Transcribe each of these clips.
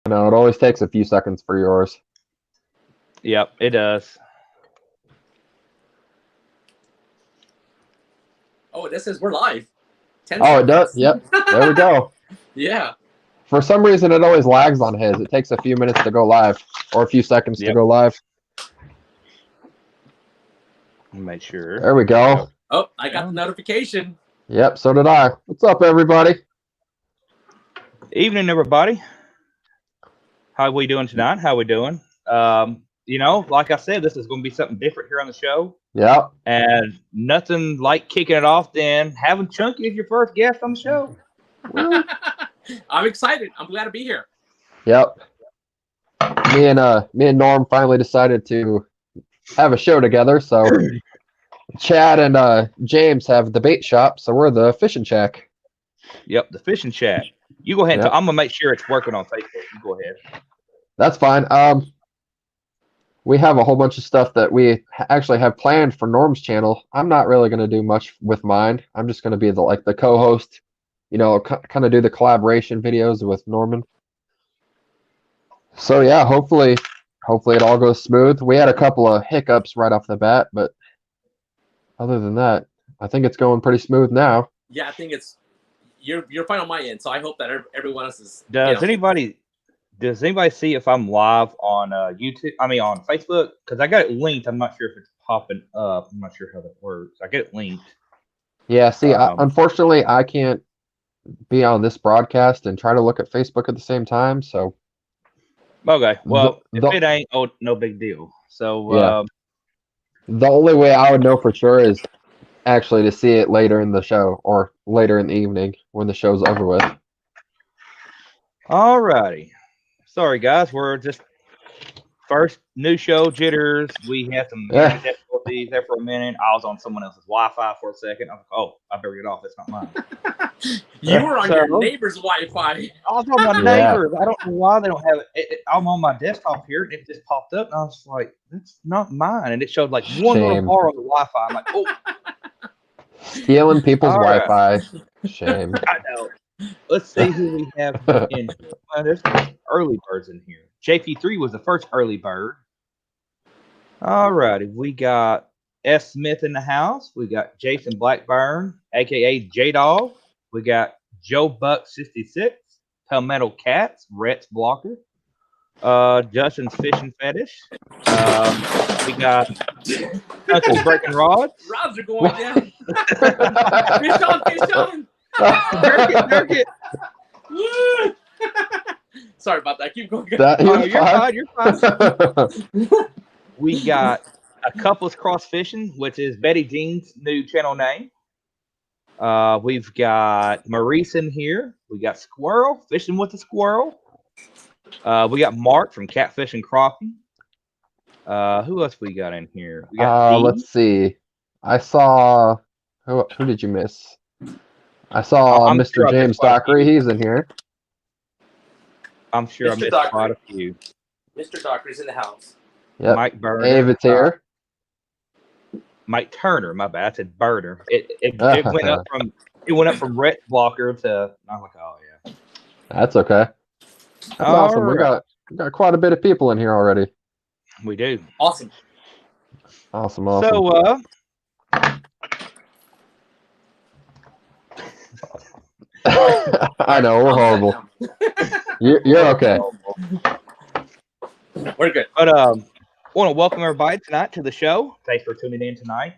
I know it always takes a few seconds for yours. Yep, it does. Oh, this is we're live. 10 Oh, it does. seconds. Yep. There we go. Yeah. For some reason, it always lags on his. It takes a few minutes to go live, or a few seconds to Yep. go live. Make sure. There we go. Oh, I got the notification. Yep, so did I. What's up, everybody? Evening, everybody. How we doing tonight? How we doing? Like I said, this is going to be something different here on the show. Yep. And nothing like kicking it off than having Chunky as your first guest on the show. I'm excited. I'm glad to be here. Yep. Me and Norm finally decided to have a show together. So Chad and James have the bait shop, so we're the fishing shack. Yep, the fishing chat. You go ahead. Yep. I'm gonna make sure it's working on Facebook. You go ahead. That's fine. We have a whole bunch of stuff that we actually have planned for Norm's channel. I'm not really going to do much with mine. I'm just going to be the co-host, kind of do the collaboration videos with Norman. So yeah, hopefully it all goes smooth. We had a couple of hiccups right off the bat, but other than that, I think it's going pretty smooth now. Yeah, I think it's you're fine on my end, so I hope that everyone else is. Does anybody see if I'm live on YouTube? I mean, on Facebook, because I got it linked. I'm not sure if it's popping up. I'm not sure how that works. I get it linked. Yeah. See, unfortunately, I can't be on this broadcast and try to look at Facebook at the same time. So. Okay. Well, if it ain't, no big deal. So. Yeah. The only way I would know for sure is actually to see it later in the show or later in the evening when the show's over with. Alrighty. Sorry, guys. We're just first new show jitters. We had some difficulties there for a minute. I was on someone else's Wi-Fi for a second. I was like, "Oh, I better get off. It's not mine." You were on your neighbor's Wi-Fi. I was on my neighbor's. I don't know why they don't have it. I'm on my desktop here, and it just popped up, and I was like, "That's not mine." And it showed like one little bar on the Wi-Fi. I'm like, "Oh." Stealing people's Wi-Fi. Shame. I know. Let's see who we have in here. Well, there's early birds in here. JP3 was the first early bird. All righty. We got S. Smith in the house. We got Jason Blackburn, a.k.a. J-Dog. We got Joe Buck 66, Palmetto Cats, Rhett's Blocker. Justin's Fishing Fetish. We got Uncle Breaking Rods. Rods are going down. Fish on. Jerk it. Sorry about that. Keep going. You're fine. We got a Couples Cross Fishing, which is Betty Jean's new channel name. We've got Maurice in here. We got Squirrel, Fishing with the Squirrel. We got Mark from Catfish and Crappie. Who else we got in here? We got let's see. I saw who did you miss? I saw Mr. James Dockery. He's in here. I'm sure I missed quite a few. Mr. Dockery's in the house. Yep. Mike Burner. David's here. Mike Turner, my bad. I said Burner. It went up from Rhett Blocker to. I'm like, oh yeah. That's okay. That's awesome. Right. We got quite a bit of people in here already. We do. Awesome. So I know we're horrible. You're okay. We're good. But I want to welcome everybody tonight to the show. Thanks for tuning in tonight.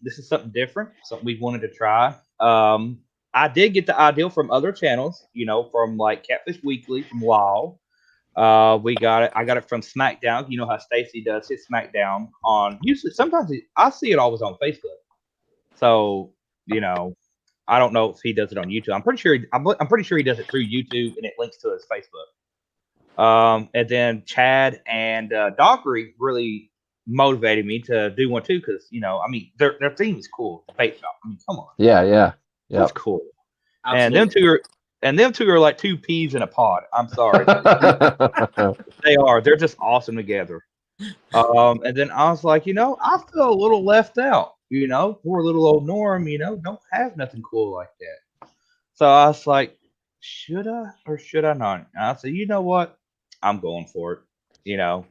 This is something different, something we wanted to try. I did get the idea from other channels, from like Catfish Weekly, from WoW. We got it. I got it from SmackDown. You know how Stacy does his SmackDown on. Usually, sometimes I see it always on Facebook. So I don't know if he does it on YouTube. I'm pretty sure he does it through YouTube, and it links to his Facebook. And then Chad and Dockery really motivated me to do one too, because their theme is cool. The bait shop. I mean, come on. Yeah. That's cool. Absolutely. And them two are like two peas in a pod. I'm sorry. They are. They're just awesome together. And then I was like, I feel a little left out. Poor little old Norm, don't have nothing cool like that. So I was like, should I or should I not? And I said, you know what? I'm going for it. You know,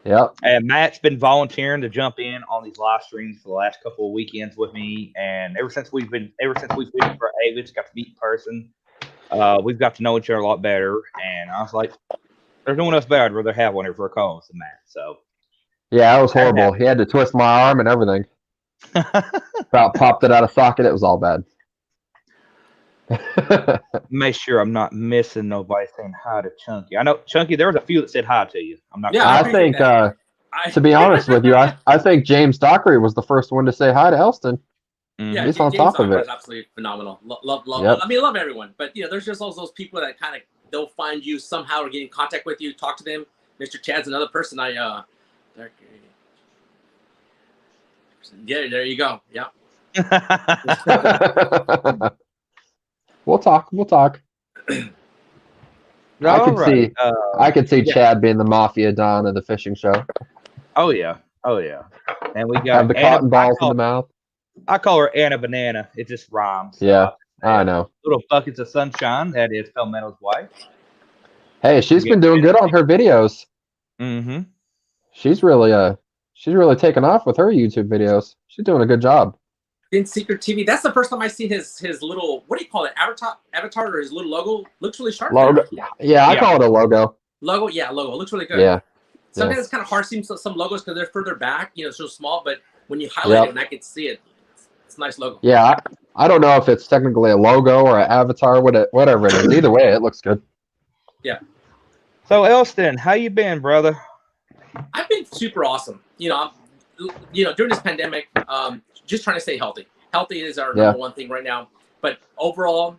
Yep. and Matt's been volunteering to jump in on these live streams for the last couple of weekends with me. And ever since we've been for Avis, got to meet in person. We've got to know each other a lot better. And I was like, there's no one else better. I'd rather have one for a co-host than Matt. So Yeah, it was horrible. He had to twist my arm and everything. About popped it out of socket. It was all bad. Make sure I'm not missing nobody saying hi to Chunky. I know Chunky. There was a few that said hi to you. I'm not. Yeah, I think, to be honest with you, I think James Dockery was the first one to say hi to Elston. Yeah, He's on James top of it. is absolutely phenomenal. Love. Yep. I mean, love everyone, but there's just also those people that kind of they'll find you somehow or get in contact with you, talk to them. Mr. Chad's another person. Yeah, there you go. Yeah. We'll talk. I could see Chad being the mafia don of the fishing show. Oh yeah. And we got Have the cotton balls in the mouth. I call her Anna Banana. It just rhymes. Yeah, I know. Little buckets of sunshine. That is Palmetto's wife. Hey, she's been doing good on her videos. Mm-hmm. She's really taken off with her YouTube videos. She's doing a good job. In Secret TV, that's the first time I seen his little, what do you call it, avatar or his little logo. Looks really sharp. Logo. Yeah, I call it a logo. Logo, yeah, logo. It looks really good. Yeah. Sometimes it's kind of hard seeing some logos because they're further back, so small. But when you highlight it and I can see it, it's a nice logo. Yeah, I don't know if it's technically a logo or an avatar, whatever it is. Either way, it looks good. Yeah. So Elston, how you been, brother? I've been super awesome. During this pandemic, just trying to stay healthy. Healthy is our number one thing right now. But overall,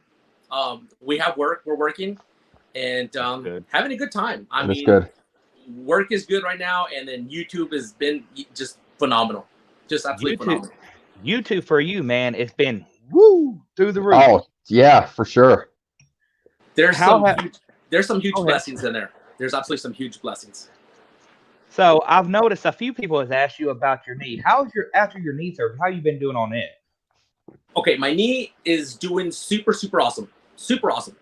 we have work. We're working, and having a good time. I mean, good. Work is good right now, and then YouTube has been just phenomenal, just absolutely phenomenal. YouTube for you, man, it's been through the roof. Oh yeah, for sure. There's some huge blessings in there. There's absolutely some huge blessings. So I've noticed a few people has asked you about your knee. After your knee surgery? How you been doing on it? Okay, my knee is doing super, super awesome. Super awesome.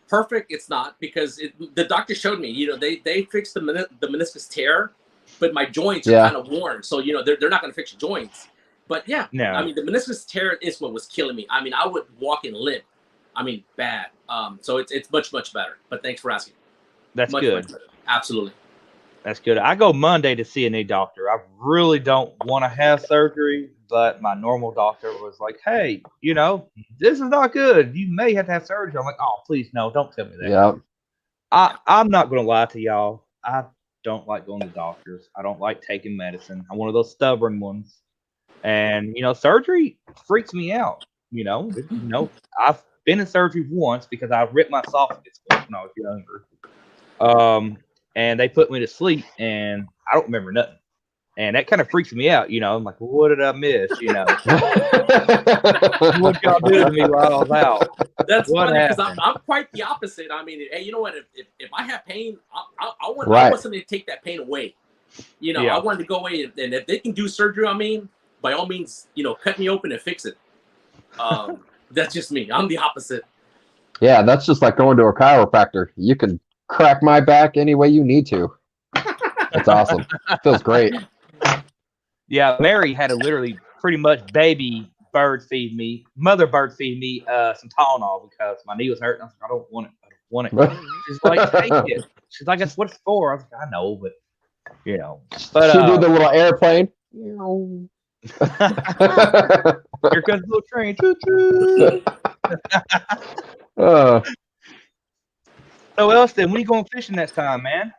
Perfect, it's not, because the doctor showed me. They fixed the meniscus tear, but my joints are kind of worn. So they're not going to fix your joints. But yeah, no. I mean the meniscus tear is what was killing me. I mean I would walk and limp. I mean bad. So it's much better. But thanks for asking. That's good. Much better. Absolutely. That's good. I go Monday to see a knee doctor. I really don't want to have surgery, but my normal doctor was like, hey, this is not good. You may have to have surgery. I'm like, oh, please, no, don't tell me that. Yeah. I'm not going to lie to y'all. I don't like going to doctors. I don't like taking medicine. I'm one of those stubborn ones. And, surgery freaks me out. I've been in surgery once because I ripped my esophagus when I was younger. And they put me to sleep, and I don't remember nothing. And that kind of freaks me out, I'm like, well, what did I miss, What y'all do to me while I was out? That's funny, because I'm quite the opposite. I mean, hey, you know what? If I have pain, I want somebody to take that pain away. I wanted to go away, and if they can do surgery on me, by all means, cut me open and fix it. That's just me. I'm the opposite. Yeah, that's just like going to a chiropractor. You can crack my back any way you need to. That's awesome. Feels great. Yeah, Mary had to literally pretty much mother bird feed me some Tylenol because my knee was hurting. I was like, I don't want it. She's like, take it. She's like, that's what it's for. I was like, I know, but But she did the little airplane. Here comes the little train. Choo-choo. So Elston, when are you going fishing next time, man?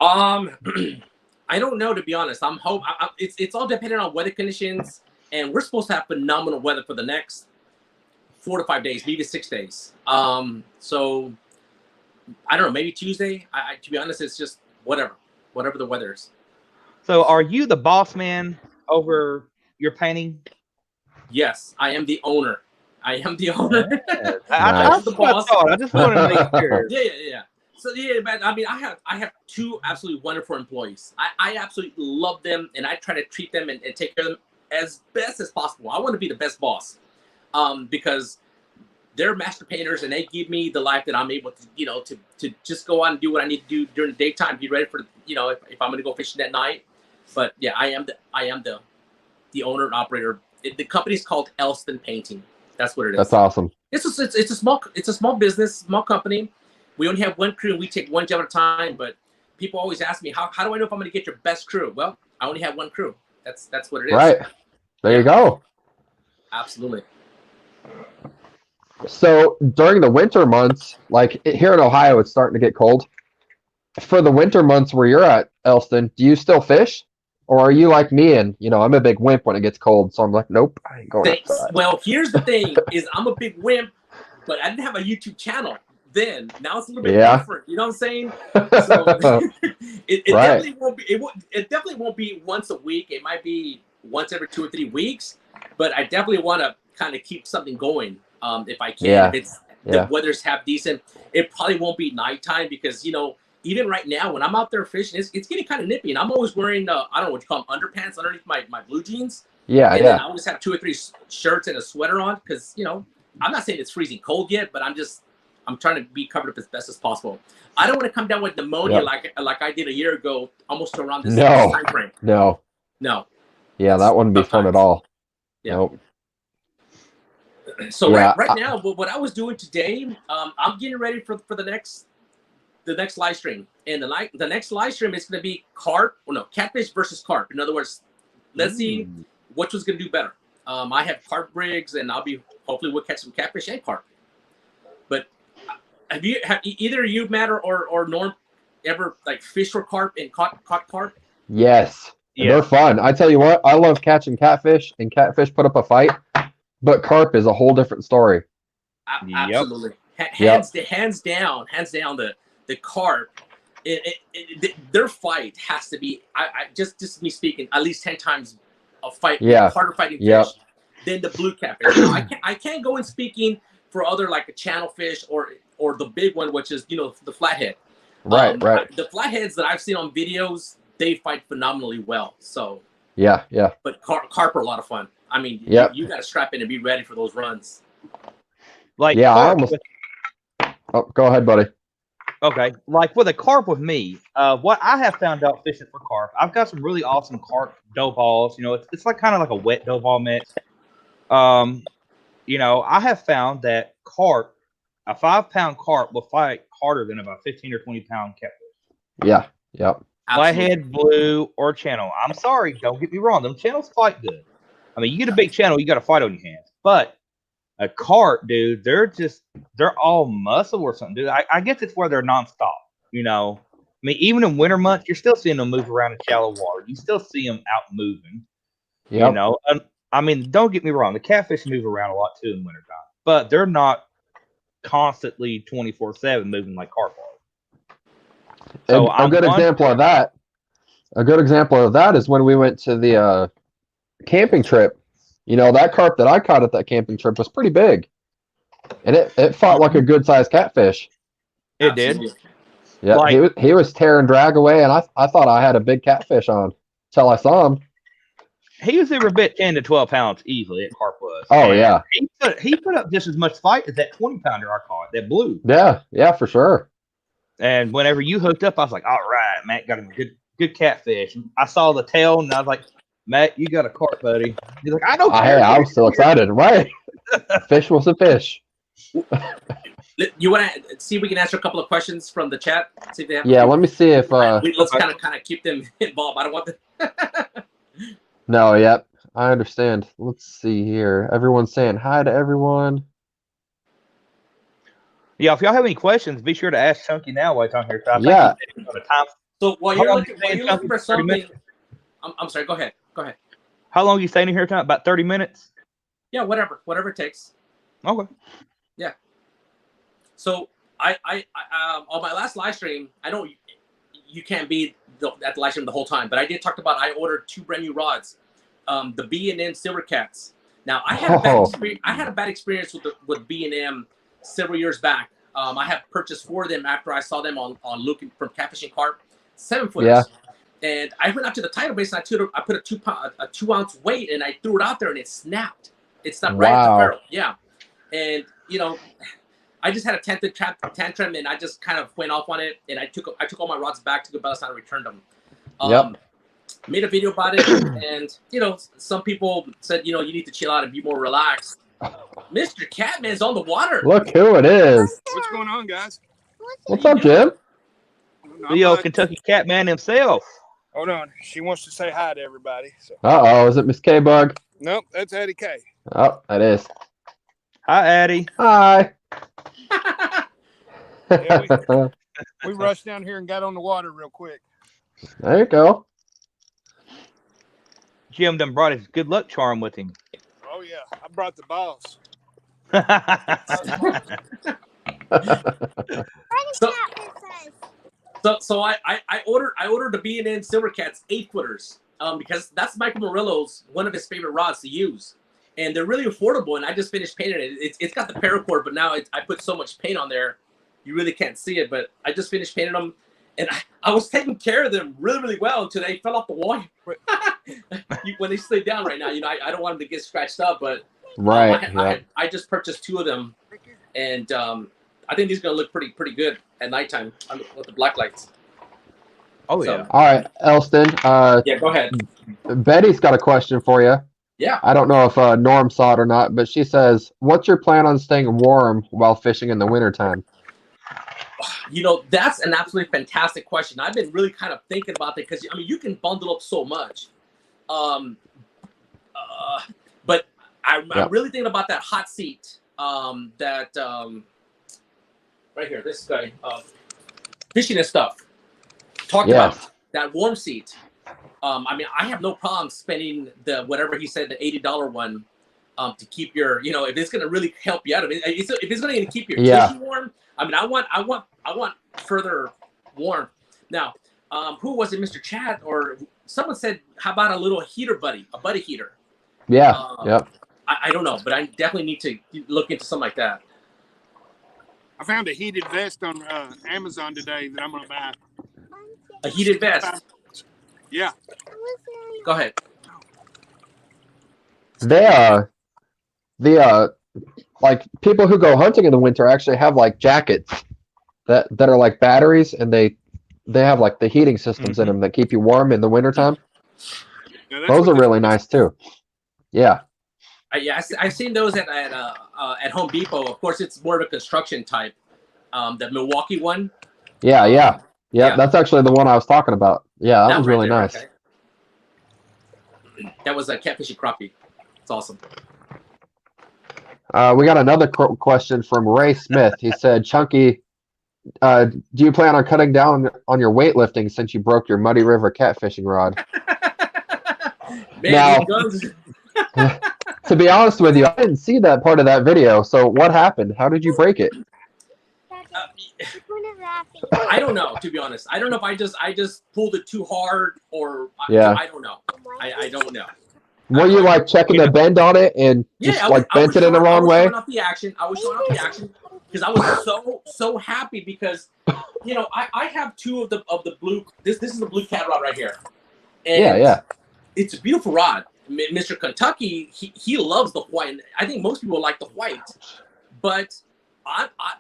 I don't know, to be honest. It's all dependent on weather conditions, and we're supposed to have phenomenal weather for the next 4 to 5 days, maybe 6 days. So I don't know, maybe Tuesday. To be honest, it's just whatever the weather is. So are you the boss man over your painting? Yes, I am the owner. Yes. I'm the boss. I just wanted to make sure. Yeah. So man, I mean, I have 2 absolutely wonderful employees. I absolutely love them, and I try to treat them and take care of them as best as possible. I want to be the best boss, because they're master painters, and they give me the life that I'm able to, to just go out and do what I need to do during the daytime. Be ready for, if I'm going to go fishing at night. But yeah, I am the owner and operator. The company's called Elston Painting. That's what it is. That's awesome. It's a small business, small company. We only have one crew, and we take one job at a time. But people always ask me, how do I know if I'm going to get your best crew? Well, I only have one crew. That's what it is. Right. There you go. Absolutely. So during the winter months, like here in Ohio, it's starting to get cold. For the winter months where you're at, Elston, do you still fish? Or are you like me and, I'm a big wimp when it gets cold. So I'm like, nope, I ain't going outside. Well, here's the thing is I'm a big wimp, but I didn't have a YouTube channel then. Now it's a little bit different. You know what I'm saying? So it definitely won't be, it definitely won't be once a week. It might be once every 2 or 3 weeks, but I definitely want to kind of keep something going. If I can, if the weather's half decent, it probably won't be nighttime because, even right now when I'm out there fishing, it's getting kind of nippy, and I'm always wearing I don't know what you call them, underpants underneath my blue jeans. And then I always have 2 or 3 shirts and a sweater on because I'm not saying it's freezing cold yet, but I'm trying to be covered up as best as possible. I don't want to come down with pneumonia like I did a year ago, almost around this time frame. No. Yeah, that wouldn't be fun at all. Yeah. Nope. So right now, what I was doing today, I'm getting ready for the next live stream, and the next live stream is going to be catfish versus carp. In other words, let's see which one's going to do better. I have carp rigs, and hopefully we'll catch some catfish and carp. But have either you, Matt, or Norm ever like fished for carp and caught carp? Yes. Yeah. They're fun. I tell you what, I love catching catfish, and catfish put up a fight, but carp is a whole different story. Absolutely. Hands down, the carp, their fight has to be, just me speaking, at least 10 times a fight, harder fighting fish than the blue catfish. Now, I can't go in speaking for other like a channel fish or the big one, which is the flathead. Right. The flatheads that I've seen on videos, they fight phenomenally well. So yeah. But carp are a lot of fun. I mean, you got to strap in and be ready for those runs. Like Oh, go ahead, buddy. Okay, like with a carp with me, what I have found out fishing for carp, I've got some really awesome carp dough balls. It's like kind of like a wet dough ball mix. I have found that a 5-pound carp will fight harder than about 15 or 20-pound catfish. Yeah. Flathead, blue, or channel. I'm sorry, don't get me wrong. Them channels fight good. I mean, you get a big channel, you got a fight on your hands. But a carp, dude, they're all muscle or something, dude. I guess it's where they're nonstop. I mean, even in winter months, you're still seeing them move around in shallow water. You still see them out moving. Yep. I mean, don't get me wrong. The catfish move around a lot too in wintertime, but they're not constantly 24/7 moving like carp are. So a good example of that is when we went to the camping trip. That carp that I caught at that camping trip was pretty big, and it fought like a good sized catfish. It did. Yeah, he was tearing drag away, and I thought I had a big catfish on until I saw him. He was every bit 10 to 12 pounds easily. That carp was. Oh yeah. He put up just as much fight as that 20-pounder I caught. That blue. Yeah, for sure. And whenever you hooked up, I was like, all right, Matt got him a good catfish. I saw the tail, and I was like, Matt, you got a carp, buddy. He's like, I don't care. I was so excited. Right. Fish was a fish. You want to see if we can answer a couple of questions from the chat? See if they have let me see if... let's kind of keep them involved. I don't want them... No, yep. I understand. Let's see here. Everyone's saying hi to everyone. Yeah, if y'all have any questions, be sure to ask Chunky now while it's on here. So while you're looking for something... I'm sorry, go ahead. How long are you staying here tonight? About 30 minutes? Yeah, whatever it takes. Okay. Yeah. So I on my last live stream, I know you can't be at the live stream the whole time, but I did talk about I ordered 2 brand new rods, the B&M Silver Cats. Now I had a bad experience with B&M several years back. I had purchased 4 of them after I saw them on looking from catfishing carp, 7-footers. Yeah. And I went up to the tidal basin. I put a 2-ounce weight, and I threw it out there, and it snapped. It snapped right at the barrel. Yeah. And I just had a tantrum, and I just kind of went off on it, and I took all my rods back to Bellastine and returned them. Made a video about it, and some people said you need to chill out and be more relaxed. Mr. Catman's on the water. Look who it is. What's going on, guys? What's up, Jim? The old Kentucky Catman himself. Hold on. She wants to say hi to everybody. So. Uh-oh, is it Miss K-Bug? Nope, that's Eddie K. Oh, that is. Hi, Addie. Hi. Yeah, we rushed down here and got on the water real quick. There you go. Jim done brought his good luck charm with him. Oh, yeah. I brought the boss. So I ordered the B&N Silver Cats 8-footers because that's Michael Murillo's one of his favorite rods to use, and they're really affordable. And I just finished painting it. It's got the paracord, but now I put so much paint on there, you really can't see it. But I just finished painting them, and I was taking care of them really, really well until they fell off the wall. When they slid down right now, I don't want them to get scratched up, but right. I just purchased 2 of them, and I think these are gonna look pretty good at nighttime with the black lights. Oh yeah. All right, Elston. Yeah, go ahead. Betty's got a question for you. Yeah. I don't know if Norm saw it or not, but she says, "What's your plan on staying warm while fishing in the wintertime?" That's an absolutely fantastic question. I've been really kind of thinking about that because you can bundle up so much, but I'm really thinking about that hot seat. Right here, this guy, fishing and stuff. Talked about that warm seat. I have no problem spending the whatever he said, the $80 one, to keep your, if it's gonna really help you out. If it's gonna keep your tissue warm. I want further warmth. Now, who was it, Mr. Chad, or someone said, how about a little heater buddy, a buddy heater? Yeah. Yep. I don't know, but I definitely need to look into something like that. I found a heated vest on Amazon today that I'm going to buy. A heated vest? Yeah. Go ahead. Like people who go hunting in the winter actually have like jackets that are like batteries, and they have like the heating systems in them that keep you warm in the wintertime. Yeah, those are really nice too. Yeah. I've seen those at Home Depot. Of course, it's more of a construction type. The Milwaukee one. Yeah. That's actually the one I was talking about. Yeah, that was really nice. Okay. That was a catfishy crappie. It's awesome. We got another question from Ray Smith. He said, "Chunky, do you plan on cutting down on your weightlifting since you broke your Muddy River catfishing rod?" Man, now, to be honest with you, I didn't see that part of that video. So what happened? How did you break it? I don't know, to be honest. I don't know if I just pulled it too hard or I don't know. I don't know. Were you like checking the bend on it and just bent it in the wrong way? I was showing off the action because I was so happy because I have 2 of the blue. This is the blue cat rod right here. And it's a beautiful rod. Mr. Kentucky, he loves the white. I think most people like the white, but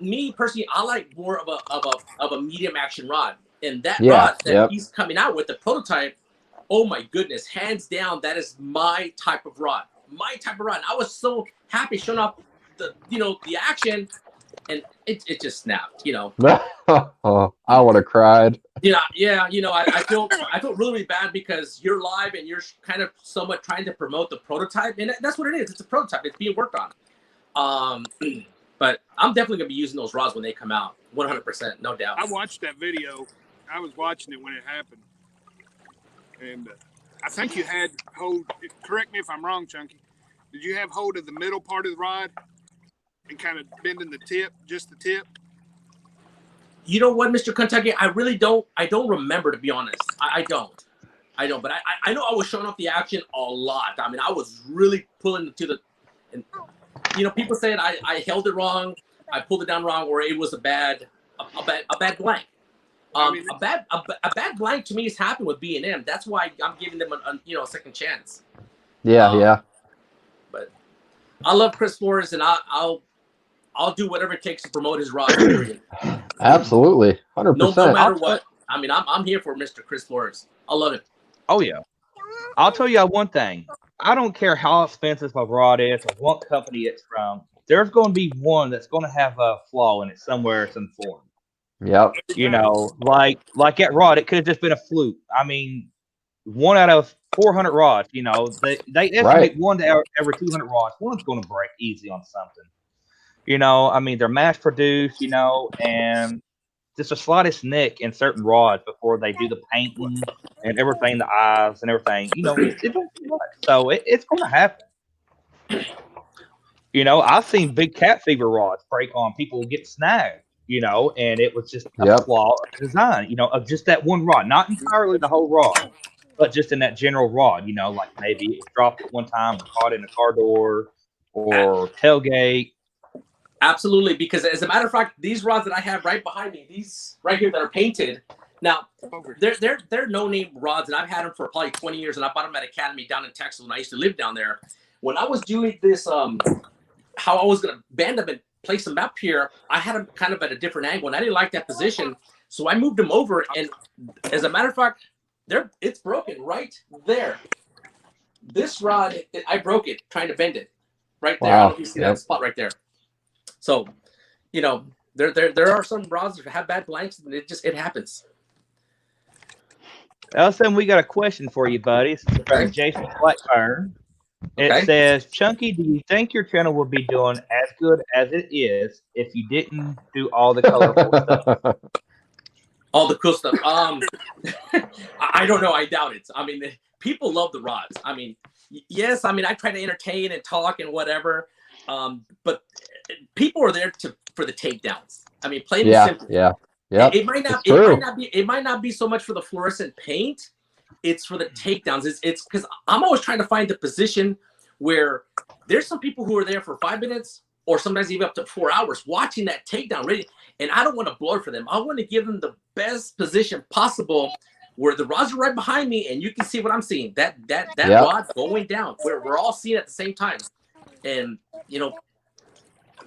me personally, I like more of a medium action rod. And that rod that he's coming out with, the prototype, oh my goodness, hands down, that is my type of rod. My type of rod. And I was so happy showing off the action, and it just snapped. Oh, I would have cried. I feel really, really bad because you're live and you're kind of somewhat trying to promote the prototype, and that's what it is. It's a prototype. It's being worked on. But I'm definitely gonna be using those rods when they come out, 100%, no doubt. I watched that video. I was watching it when it happened, and I think you had hold. Correct me if I'm wrong, Chunky. Did you have hold of the middle part of the rod and kind of bending the tip, just the tip? You know what, Mr. Kentucky? I really don't. I don't remember, to be honest. I don't. But I know I was showing off the action a lot. I mean, I was really pulling to the. And, people said I held it wrong, I pulled it down wrong, or it was a bad blank. A bad blank to me has happened with B&M. That's why I'm giving them a second chance. Yeah. But I love Chris Flores, and I'll I'll do whatever it takes to promote his rod. Period. Absolutely, 100%. No matter what. I mean, I'm here for Mr. Chris Flores. I love it. Oh yeah. I'll tell you one thing. I don't care how expensive a rod is or what company it's from. There's going to be one that's going to have a flaw in it somewhere, some form. Yep. You know, like that rod, it could have just been a fluke. I mean, 1 out of 400 rods, you know, they estimate Right. 1 to every 200 rods. One's going to break easy on something. You know, I mean, they're mass produced, you know, and just the slightest nick in certain rods before they do the painting and everything, the eyes and everything, you know, it don't do much. So it's going to happen. You know, I've seen big cat fever rods break on people get snagged, you know, and it was just a flaw of the design, you know, of just that one rod, not entirely the whole rod, but just in that general rod, you know, like maybe it was dropped at one time, caught in a car door or tailgate. Absolutely, because as a matter of fact, these rods that I have right behind me, these right here that are painted, now they're no-name rods, and I've had them for probably 20 years, and I bought them at Academy down in Texas when I used to live down there. When I was doing this, how I was going to bend them and place them up here, I had them kind of at a different angle, and I didn't like that position, so I moved them over, and as a matter of fact, it's broken right there. This rod, I broke it trying to bend it right there. I don't know if you see that spot right there. So, you know, there are some rods that have bad blanks, and it happens. Elson, we got a question for you, buddy. It's from Jason Blackburn. It says, Chunky, do you think your channel would be doing as good as it is if you didn't do all the colorful stuff? All the cool stuff. I don't know. I doubt it. I mean, people love the rods. I mean, yes. I mean, I try to entertain and talk and whatever. But people are there for the takedowns. I mean, plain and simple. Yeah. It might not be so much for the fluorescent paint. It's for the takedowns. It's because I'm always trying to find the position where there's some people who are there for 5 minutes or sometimes even up to 4 hours watching that takedown ready. And I don't want to blow it for them. I want to give them the best position possible where the rods are right behind me and you can see what I'm seeing. That rod going down where we're all seeing it at the same time. And you know,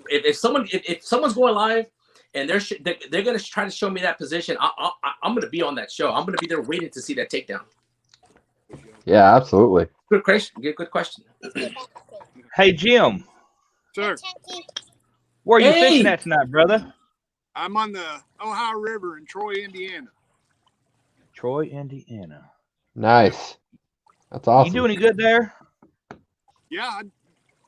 if someone's going live and they're going to try to show me that position, I'm going to be on that show. I'm going to be there waiting to see that takedown. Yeah, absolutely. Good question. Good question. Hey, Jim. Sir. Where are you fishing at tonight, brother? I'm on the Ohio River in Troy, Indiana. Troy, Indiana. Nice. That's awesome. You doing any good there? Yeah,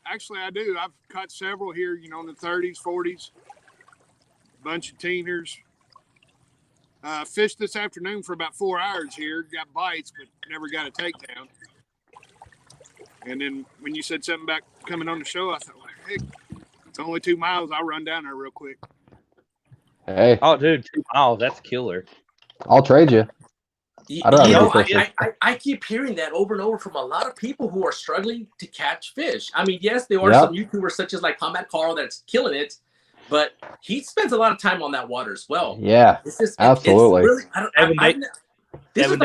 actually I do. I've caught several here, you know, in the 30s, 40s. Bunch of teeners. Fished this afternoon for about 4 hours here. Got bites, but never got a takedown. And then when you said something about coming on the show, I thought, well, heck, it's only 2 miles. I'll run down there real quick. Hey. Oh, dude, 2 miles. That's killer. I'll trade you. I keep hearing that over and over from a lot of people who are struggling to catch fish. I mean, yes, there are some YouTubers such as like Combat Carl that's killing it, but he spends a lot of time on that water as well. Yeah, absolutely. This is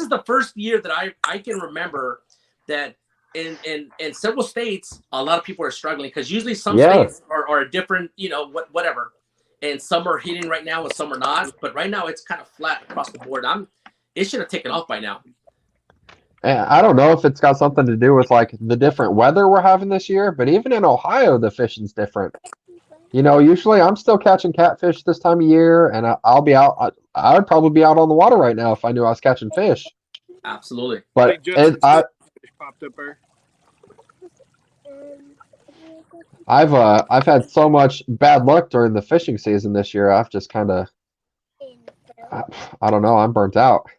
the first year that I can remember that in several states, a lot of people are struggling because usually some states are different, you know, whatever. And some are hitting right now and some are not. But right now it's kind of flat across the board. It should have taken off by now. I don't know if it's got something to do with like the different weather we're having this year, but even in Ohio, the fishing's different. You know, usually I'm still catching catfish this time of year, and I'll be out. I would probably be out on the water right now if I knew I was catching fish. Absolutely. But fish popped up there. I've had so much bad luck during the fishing season this year. I've just kind of, I don't know. I'm burnt out.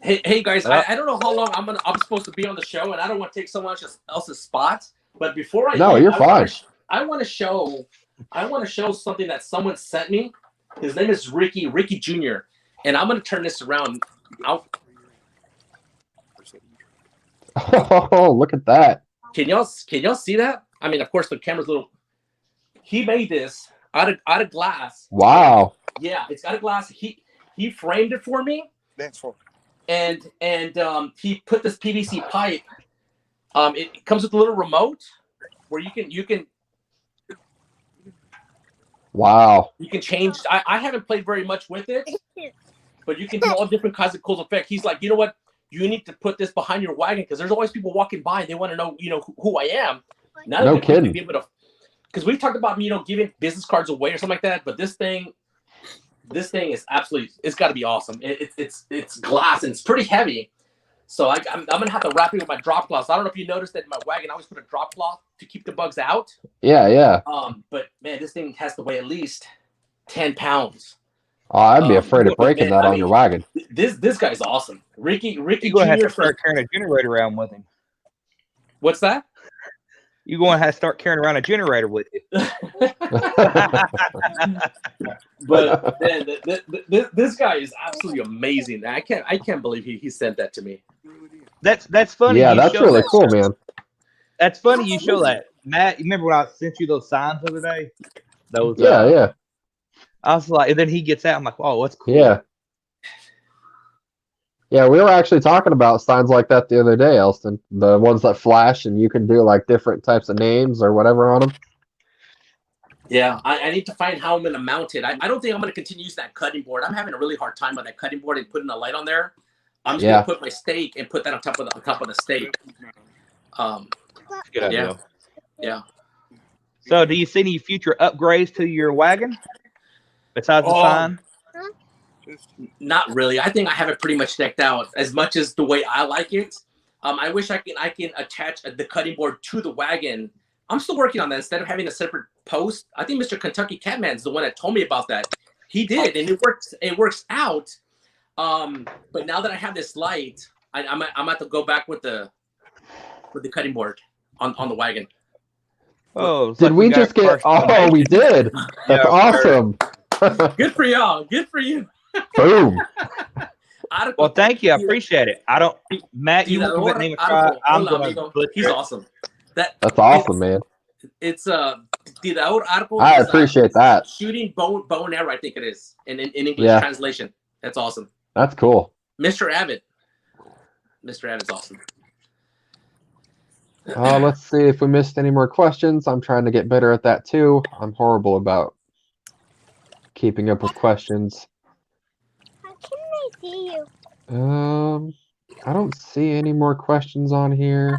Hey guys, I don't know how long I'm supposed to be on the show, and I don't want to take someone else's spot. But before you're fine. I want to show something that someone sent me. His name is Ricky Jr. And I'm gonna turn this around. Oh, look at that! Can y'all see that? I mean, of course, the camera's a little. He made this out of glass. Wow. Yeah, it's out of glass. He framed it for me. That's for. And he put this PVC pipe. It comes with a little remote where you can Wow. You can change. I haven't played very much with it, but you can do all different kinds of cool effects. He's like, you know what? You need to put this behind your wagon because there's always people walking by and they want to know, who I am. Now No that kidding. Because we talked about, giving business cards away or something like that, but this thing is absolutely, it's got to be awesome. It's glass and it's pretty heavy. So I'm going to have to wrap it with my drop cloth. I don't know if you noticed that in my wagon, I always put a drop cloth to keep the bugs out. Yeah. But man, this thing has to weigh at least 10 pounds. Oh, I'd be afraid of breaking that on your wagon. This guy's awesome. Ricky You're going to have to start carrying a generator around with him. What's that? You're going to have to start carrying around a generator with you. But man, this guy is absolutely amazing. I can't believe he sent that to me. That's funny. Yeah, that's really cool, man. That's funny you show that. Matt, you remember when I sent you those signs the other day? Those yeah. I was like, and then he gets out. I'm like, oh, that's cool. Yeah. Yeah, we were actually talking about signs like that the other day, Elston. The ones that flash and you can do like different types of names or whatever on them. Yeah, I need to find how I'm going to mount it. I don't think I'm going to continue using that cutting board. I'm having a really hard time on that cutting board and putting a light on there. I'm just going to put my stake and put that on top of the stake. Good idea. Yeah. So, do you see any future upgrades to your wagon besides the sign? Not really. I think I have it pretty much decked out as much as the way I like it. I wish I can attach the cutting board to the wagon. I'm still working on that instead of having a separate post. I think Mr. Kentucky Catman is the one that told me about that. He did, and it works. It works out. But now that I have this light, I'm at to go back with the cutting board on the wagon. Oh, did we just get? Oh, we did. That's awesome. Good for y'all. Good for you. Boom. Well, thank you. I appreciate it. Matt, you want to give that name a try? I'm going to. He's awesome. That's awesome, man. It's article. I appreciate that. Shooting bow and arrow, I think it is in English translation. That's awesome. That's cool. Mr. Abbott. Mr. Abbott's awesome. Let's see if we missed any more questions. I'm trying to get better at that too. I'm horrible about keeping up with questions. How can I see you? I don't see any more questions on here.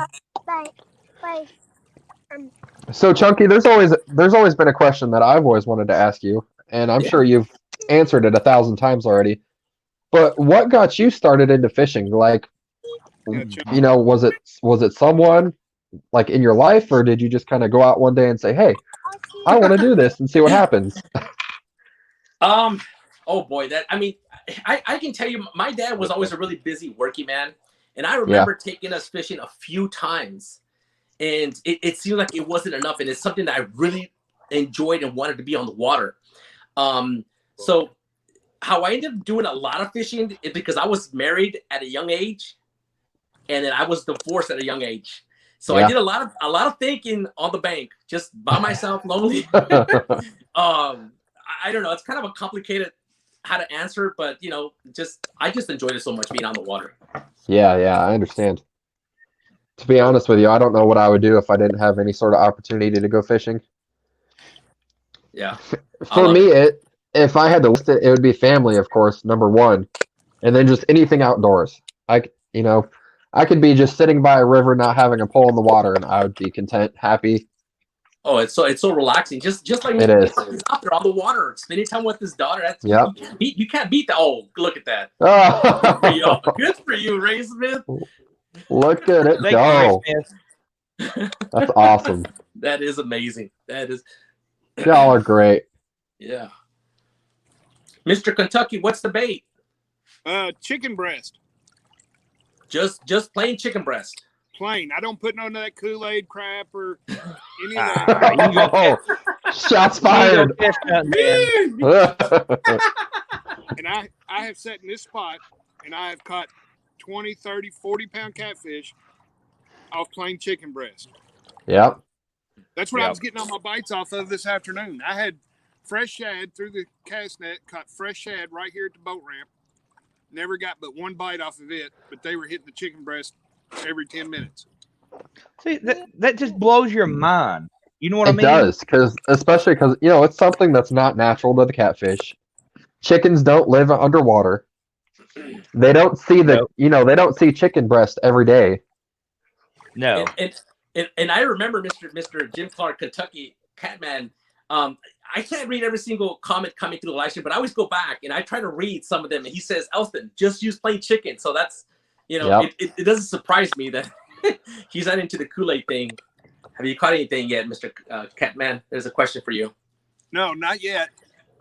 So Chunky, there's always been a question that I've always wanted to ask you, and I'm sure you've answered it 1,000 times already. But what got you started into fishing? Like, was it someone like in your life, or did you just kind of go out one day and say, "Hey, I want to do this," and see what happens? Oh boy, I can tell you, my dad was always a really busy working man, and I remember taking us fishing a few times, and it seemed like it wasn't enough, and it's something that I really enjoyed and wanted to be on the water. So how I ended up doing a lot of fishing is because I was married at a young age, and then I was divorced at a young age. So I did a lot of thinking on the bank, just by myself, lonely. I don't know. It's kind of a complicated how to answer, but I just enjoyed it so much being on the water. Yeah, I understand. To be honest with you, I don't know what I would do if I didn't have any sort of opportunity to go fishing. Yeah. For me, if I had to list it, it would be family, of course, number one, and then just anything outdoors. I could be just sitting by a river, not having a pole in the water, and I would be content, happy. Oh, it's so relaxing. Just like it is. He's out there on the water, spending time with his daughter. That's you can't beat that. Oh, look at that. Good for you, Ray Smith. Look at it go. That's awesome. That is amazing. That is. Y'all are great. Yeah. Mr. Kentucky, what's the bait? Chicken breast. Just plain chicken breast. Plain. I don't put none of that Kool-Aid crap or any of that. Shots fired. And I have sat in this spot and I have caught 20, 30, 40-pound catfish off plain chicken breast. Yep. That's what I was getting all my bites off of this afternoon. I had fresh shad through the cast net, caught fresh shad right here at the boat ramp. Never got but one bite off of it, but they were hitting the chicken breast every 10 minutes. See, that just blows your mind. You know what I It mean? does, especially because it's something that's not natural to the catfish. Chickens don't live underwater. They don't see Nope. they don't see chicken breast every day. No. And I remember Mr. Jim Clark, Kentucky Catman. I can't read every single comment coming through the live stream, but I always go back and I try to read some of them. And he says, Elston, just use plain chicken. So that's, Yep. it doesn't surprise me that he's not into the Kool-Aid thing. Have you caught anything yet, Mr. Catman? There's a question for you. No, not yet.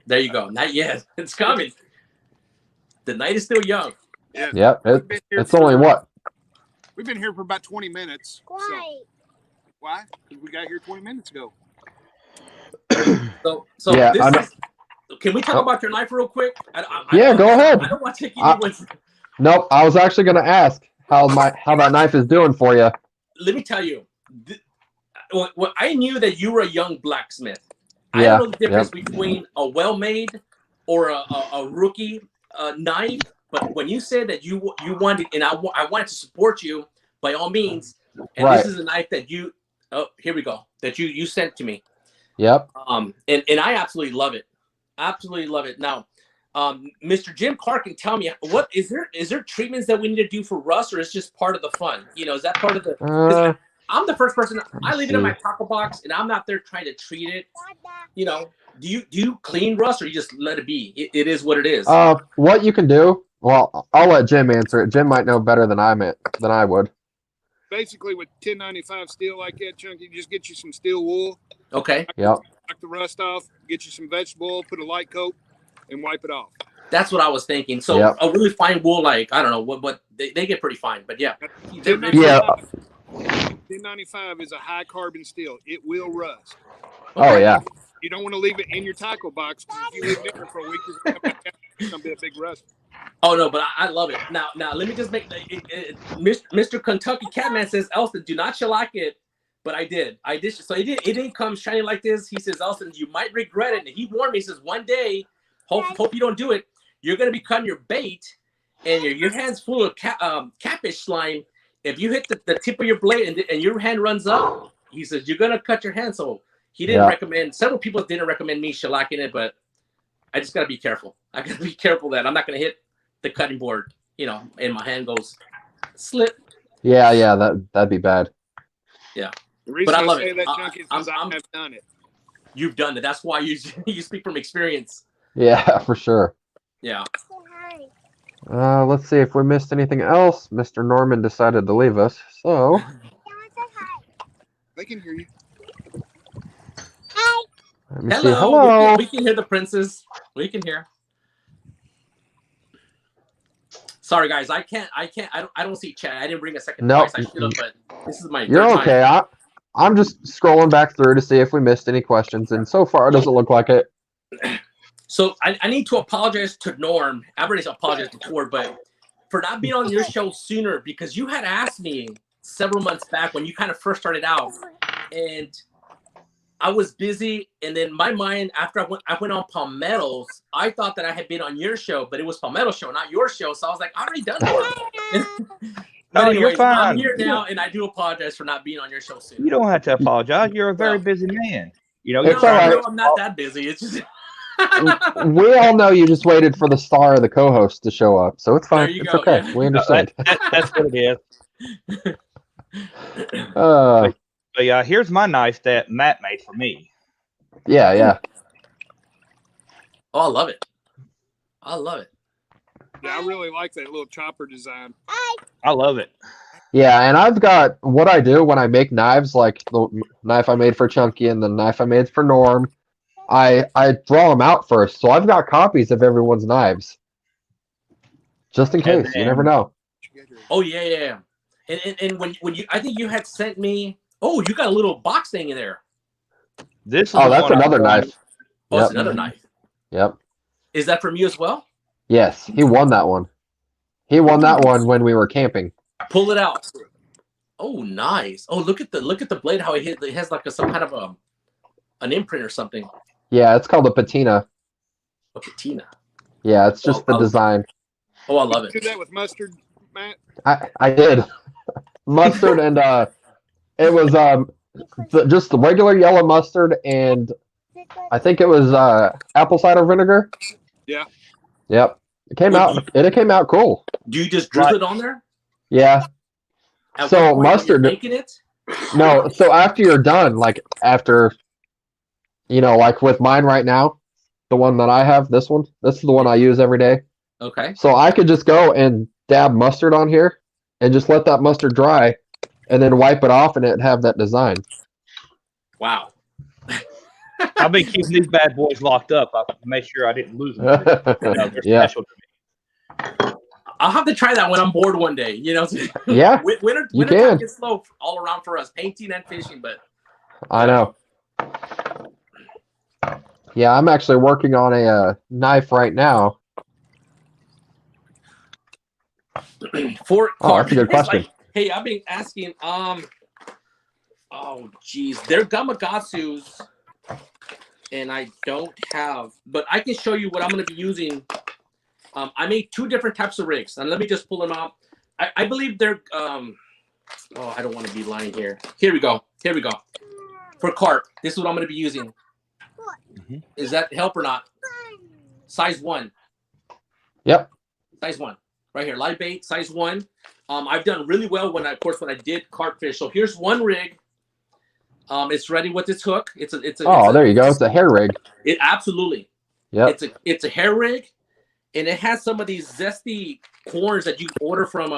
There you go. Not yet. It's coming. The night is still young. Yeah. Yep. We've been here It's only what? We've been here for about 20 minutes. Why? So, why? Because we got here 20 minutes ago. So Yeah, can we talk about your knife real quick? Yeah, go ahead. I don't want to take you with. Nope. I was actually going to ask how that knife is doing for you. Let me tell you. Well, I knew that you were a young blacksmith. I Yeah, don't know the difference between a well-made or a rookie knife. But when you said that you wanted, and I wanted to support you by all means, and Right. this is a knife that you, here we go, that you sent to me. Yep. And I absolutely love it. Absolutely love it. Now, Mr. Jim Clark can tell me what is there treatments that we need to do for rust, or is just part of the fun? Is that part of the? 'Cause I'm the first person. I leave it in my tackle box, and I'm not there trying to treat it. Do you clean rust, or you just let it be? It is what it is. What you can do? Well, I'll let Jim answer it. Jim might know better than I would. Basically, with 1095 steel like that, Chunky, just get you some steel wool. Okay. Yep. Knock the rust off. Get you some vegetable oil. Put a light coat, and wipe it off. That's what I was thinking. So Yep. a really fine wool, like I don't know what they get pretty fine, but yeah. 1095 is a high carbon steel. It will rust. Oh yeah. You don't want to leave it in your tackle box, because if you leave it there for a week, it's going to be a big rust. Oh no, but I love it. Now let me just make Mr. Kentucky Catman says, Elston, do not shellac it, but I did. So it didn't come shiny like this. He says, Elston, you might regret it. And he warned me. He says, one day, hope you don't do it. You're gonna be cutting your bait, and your hand's full of catfish slime. If you hit the tip of your blade and your hand runs up, he says you're gonna cut your hand. So he didn't recommend. Several people didn't recommend me shellacking it, but I just gotta be careful. I gotta be careful that I'm not gonna hit the cutting board, and my hand goes slip. Yeah, that'd be bad. Yeah, The reason but I love say it. that, Chunky, is because I have done it. You've done it. That's why you speak from experience. Yeah, for sure. Yeah. Let's see if we missed anything else. Mr. Norman decided to leave us, so They can hear you. let me see. Hello. Hello. We can hear the princess. We can hear. Sorry, guys. I don't see chat. I didn't bring a second device. I should have, but this is my. You're third okay. time. I'm just scrolling back through to see if we missed any questions, and so far it doesn't look like it. So I need to apologize to Norm. I've already apologized before, but for not being on your show sooner, because you had asked me several months back when you kind of first started out, and I was busy. And then my mind, after I went on Palmetto's, I thought that I had been on your show, but it was Palmetto's show, not your show. So I was like, I already done it. But No, anyways, you're fine. I'm here now, and I do apologize for not being on your show sooner. You don't have to apologize. You're a very busy man. You're It's all right. No, I'm not that busy. It's just. We all know you just waited for the star or the co-host to show up, so it's fine. There you It's go, okay. yeah. We understand. That's what it is. Uh, But yeah, here's my knife that Matt made for me. yeah. Oh, I love it. I love it. Yeah, I really like that little chopper design. I love it. Yeah, and I've got what I do when I make knives, like the knife I made for Chunky and the knife I made for Norm. I draw them out first, so I've got copies of everyone's knives, just in case. You never know. Oh yeah. And when you, I think you had sent me. Oh, you got a little box thing in there. This is Oh, the that's one I another wanted. knife. Oh, Yep. it's another knife. Yep. Is that from you as well? Yes, he won that one. He won that one when we were camping. Pull it out. Oh, nice. Oh, look at the blade. How it has like some kind of an imprint or something. Yeah, it's called a patina. A patina. Yeah, it's just the design. Oh, I love it. Do that with mustard, Matt. I did mustard and it was Just the regular yellow mustard, and I think it was apple cider vinegar. Yeah. Yep. It came Would out. you- It came out cool. Do you just drizzle it on there? Yeah. At So what point when mustard. you're making it? No. So after you're done, like after, like with mine right now, the one that I have, this is the one I use every day. Okay. So I could just go and dab mustard on here, and just let that mustard dry, and then wipe it off, and it'd have that design. Wow. I've been keeping these bad boys locked up. I made sure I didn't lose them. They're Yeah. special to me. I'll have to try that when I'm bored one day. Yeah, Winter you time can. gets slow all around for us, painting and fishing. But I know. Yeah, I'm actually working on a knife right now. for Oh, that's a good it's question. like, hey, I've been asking. Oh, geez, they're Gamakatsus, and I don't have, but I can show you what I'm going to be using. I made 2 different types of rigs, and let me just pull them out. I believe they're. Oh, I don't want to be lying here. Here we go. For carp, this is what I'm going to be using. Is that help or not? Size 1. Yep. Size 1. Right here, live bait, size 1. I've done really well when I did carp fish. So here's one rig. It's ready with its hook. There you go. It's a hair rig. It absolutely. Yep. It's a hair rig, and it has some of these zesty corns that you order from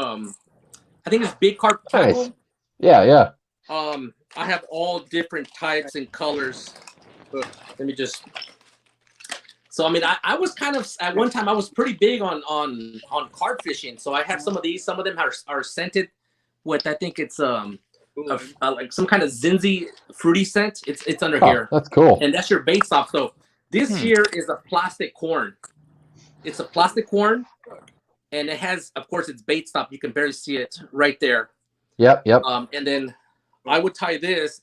I think it's Big Carp Tackle. Nice. Yeah. I have all different types and colors. Let me just. So I mean, I was kind of at one time I was pretty big on carp fishing. So I have some of these. Some of them are scented with, I think it's like some kind of zinzi fruity scent. It's under here. That's cool. And that's your bait stop. So this here is a plastic corn. It's a plastic corn, and it has, of course, it's bait stop. You can barely see it right there. Yep. And then I would tie this.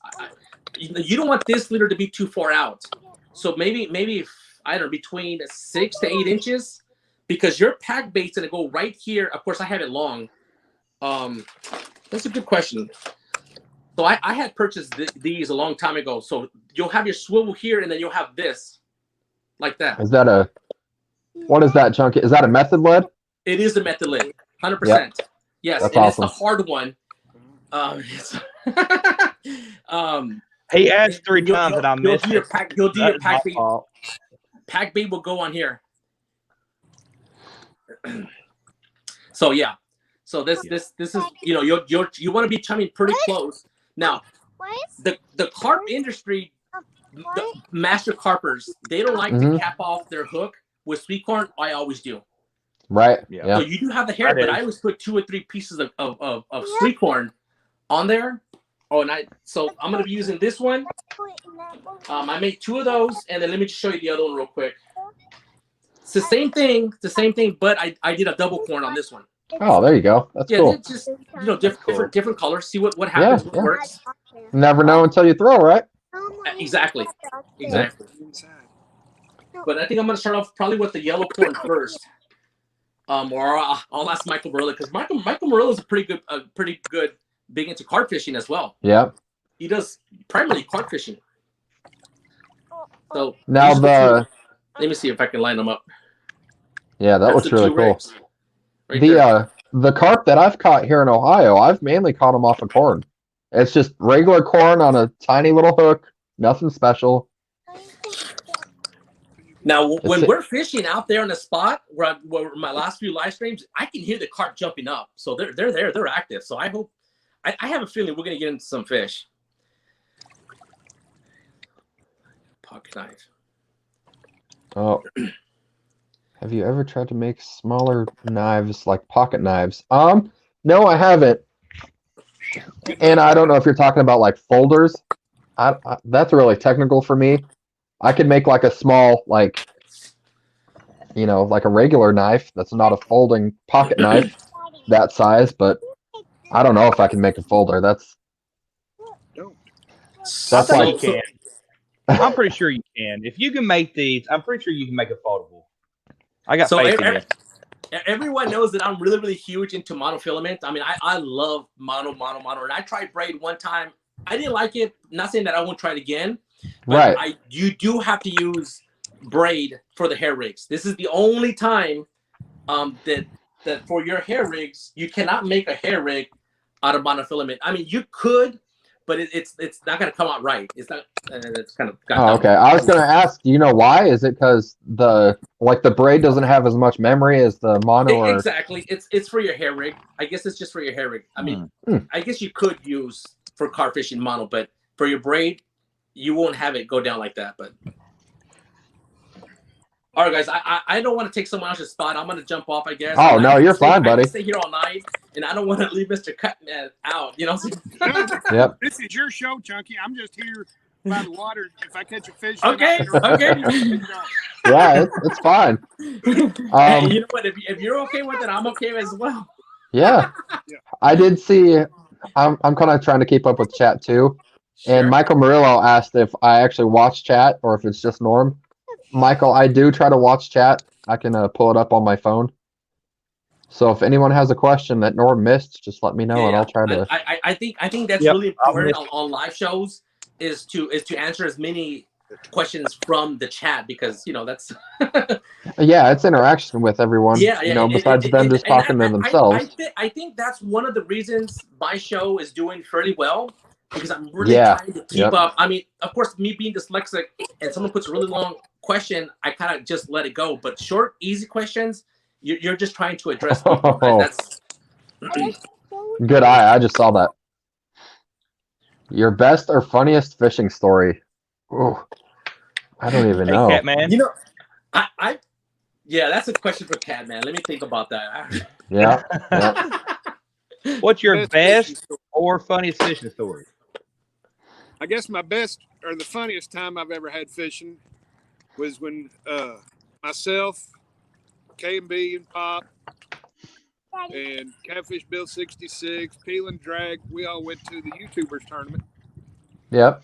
You don't want this leader to be too far out. So maybe I don't know, between 6 to 8 inches, because your pack bait's gonna go right here. Of course, I have it long. That's a good question. So I had purchased these a long time ago. So you'll have your swivel here, and then you'll have this, like that. Is that what is that, Chunky? Is that a method lead? It is a method lead, 100%. Yes, That's and awesome. it's the hard one. He asked 3 times and I missed it. You'll do your That's pack my bait. fault. Pack bait will go on here. So yeah. So this is, you want to be chumming pretty close. Now, the carp industry, the master carpers, they don't like to cap off their hook with sweet corn. I always do. Right. Yeah. So you do have the hair, but I always put 2 or 3 pieces of sweet corn on there. Oh, and so I'm gonna be using this one. I made 2 of those, and then let me just show you the other one real quick. It's the same thing, but I did a double corn on this one. Oh, there you go. That's cool. It's just different colors. See what happens, what works. Never know until you throw, right? Exactly. But I think I'm gonna start off probably with the yellow corn first. Or I'll ask Michael Morilla, because Michael Morilla is a pretty good big into carp fishing as well. Yeah. He does primarily carp fishing. So now let me see if I can line them up. Yeah, that looks really cool. Right the carp that I've caught here in Ohio, I've mainly caught them off of corn. It's just regular corn on a tiny little hook, nothing special. Now, when we're fishing out there on the spot, where my last few live streams, I can hear the carp jumping up. So they're there, they're active. So I hope, I have a feeling we're gonna get into some fish. Pocket knife. Oh, have you ever tried to make smaller knives, like pocket knives? No, I haven't. And I don't know if you're talking about like folders. That's really technical for me. I could make like a small, like a regular knife that's not a folding pocket knife that size, but I don't know if I can make a folder. That's like, you can. I'm pretty sure you can. If you can make these, I'm pretty sure you can make a foldable. I got faith in you. Everyone knows that I'm really, really huge into monofilament. I mean, I love mono. And I tried braid one time. I didn't like it. Not saying that I won't try it again. But Right. You do have to use braid for the hair rigs. This is the only time that for your hair rigs, you cannot make a hair rig out of monofilament. I mean, you could, but it's not going to come out right. It's not. It's kind of. Oh, okay. I was gonna ask. Do you know why? Is it because the braid doesn't have as much memory as the mono? Or... Exactly. It's for your hair rig. I guess it's just for your hair rig. I mean, I guess you could use for carp fishing mono, but for your braid, you won't have it go down like that. But all right, guys, I don't want to take someone else's spot. I'm gonna jump off, I guess. Oh no, you're fine, buddy. I can stay here all night, and I don't want to leave Mr. Cutman out. You know. Yep. This is your show, Chunky. I'm just here by the water. If I catch a fish, Okay. Yeah, it's fine. Hey, you know what? If you're okay with it, I'm okay as well. Yeah. I did see. I'm kind of trying to keep up with chat too. Sure. And Michael Murillo asked if I actually watch chat or if it's just Norm. Michael, I do try to watch chat. I can pull it up on my phone. So if anyone has a question that Norm missed, just let me know and I'll try to. I think that's really important on live shows is to answer as many questions from the chat because that's. Yeah, it's interaction with everyone. Yeah. Besides them just talking to themselves. I think that's one of the reasons my show is doing fairly well. Because I'm really trying to keep up. I mean, of course, me being dyslexic and someone puts a really long question, I kind of just let it go. But short, easy questions, you're just trying to address people. That's good eye. I just saw that. Your best or funniest fishing story? Oh, I don't even know. Catman. Yeah, that's a question for Catman. Let me think about that. Yeah. What's your best or funniest fishing story? I guess my best or the funniest time I've ever had fishing was when myself, K&B and Pop, and Catfish Bill 66, Peel and Drag, we all went to the YouTubers tournament. Yep.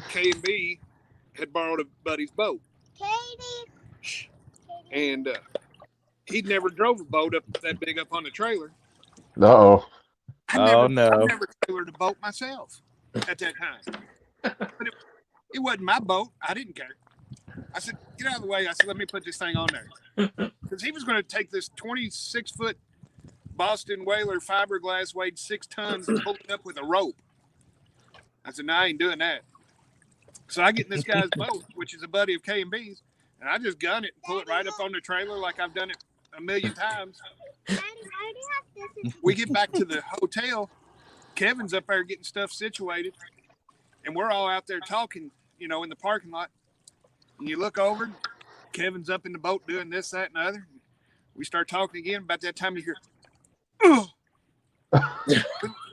K&B had borrowed a buddy's boat. Katie. And he'd never drove a boat up that big up on the trailer. Uh-oh. Oh, no. I never trailered a boat myself at that time. But it wasn't my boat. I didn't care. I said, get out of the way. I said, let me put this thing on there. Because he was going to take this 26-foot Boston Whaler fiberglass, weighed 6 tons, and pull it up with a rope. I said, no, I ain't doing that. So I get in this guy's boat, which is a buddy of K&B's, and I just gun it and pull it right up on the trailer like I've done it a million times. We get back to the hotel. Kevin's up there getting stuff situated, and we're all out there talking, in the parking lot. And you look over, Kevin's up in the boat doing this, that, and the other. We start talking again. About that time you hear, oh.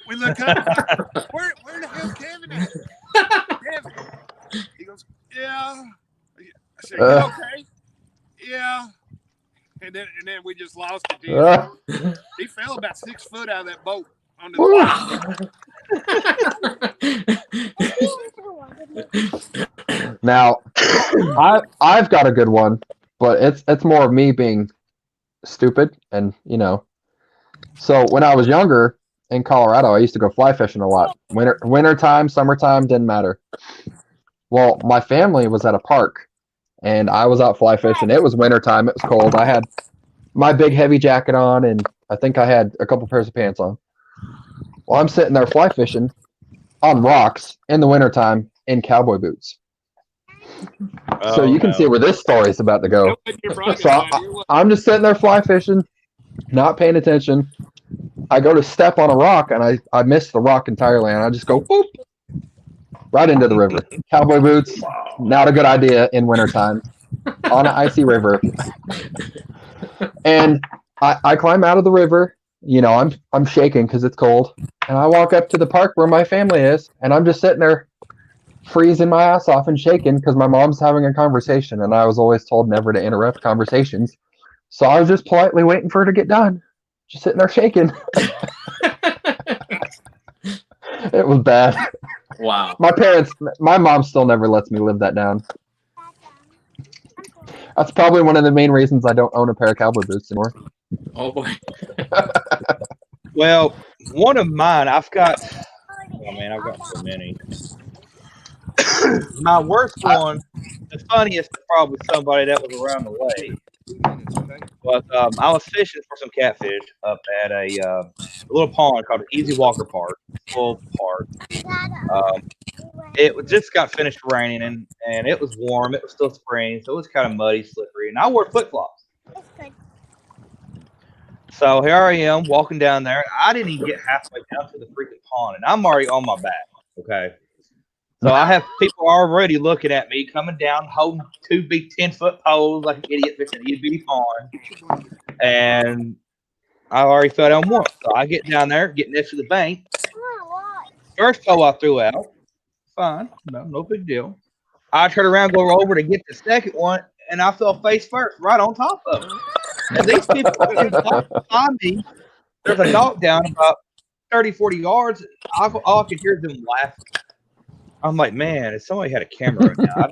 we look up. Where the hell Kevin is? Kevin. He goes, yeah. I said, you okay? Yeah. And then we just lost it. He fell about 6 foot out of that boat onto the water. Now, I've got a good one, but it's more of me being stupid and So when I was younger in Colorado, I used to go fly fishing a lot. Wintertime, summertime, didn't matter. Well, my family was at a park. And I was out fly fishing. It was wintertime. It was cold. I had my big heavy jacket on, and I think I had a couple pairs of pants on. Well, I'm sitting there fly fishing on rocks in the wintertime in cowboy boots. So you can see where this story is about to go. So I'm just sitting there fly fishing, not paying attention. I go to step on a rock, and I miss the rock entirely, and I just go, boop, right into the river. Cowboy boots, not a good idea in wintertime on an icy river. And I climb out of the river. I'm shaking because it's cold. And I walk up to the park where my family is, and I'm just sitting there freezing my ass off and shaking because my mom's having a conversation, and I was always told never to interrupt conversations. So I was just politely waiting for her to get done. Just sitting there shaking. It was bad. Wow. My mom still never lets me live that down. That's probably one of the main reasons I don't own a pair of cowboy boots anymore. Oh boy. Well, one of mine, I've got Oh man, I've got so many. My worst one, the funniest, is probably somebody that was around the way. But I was fishing for some catfish up at a little pond called Easy Walker Park, full park. It just got finished raining and it was warm. It was still spring, so it was kind of muddy, slippery. And I wore flip flops. So here I am walking down there. I didn't even get halfway down to the freaking pond, and I'm already on my back. Okay. So I have people already looking at me coming down, holding 2 big 10-foot poles like an idiot fishing an itty bitty pond. And I already fell down once. So I get down there, get next to the bank. First pole I threw out, fine, no big deal. I turn around, go over to get the second one, and I fell face first, right on top of it. And these people behind me, there's a dog down about 30, 40 yards. All I could hear is them laughing. I'm like, man, if somebody had a camera right now.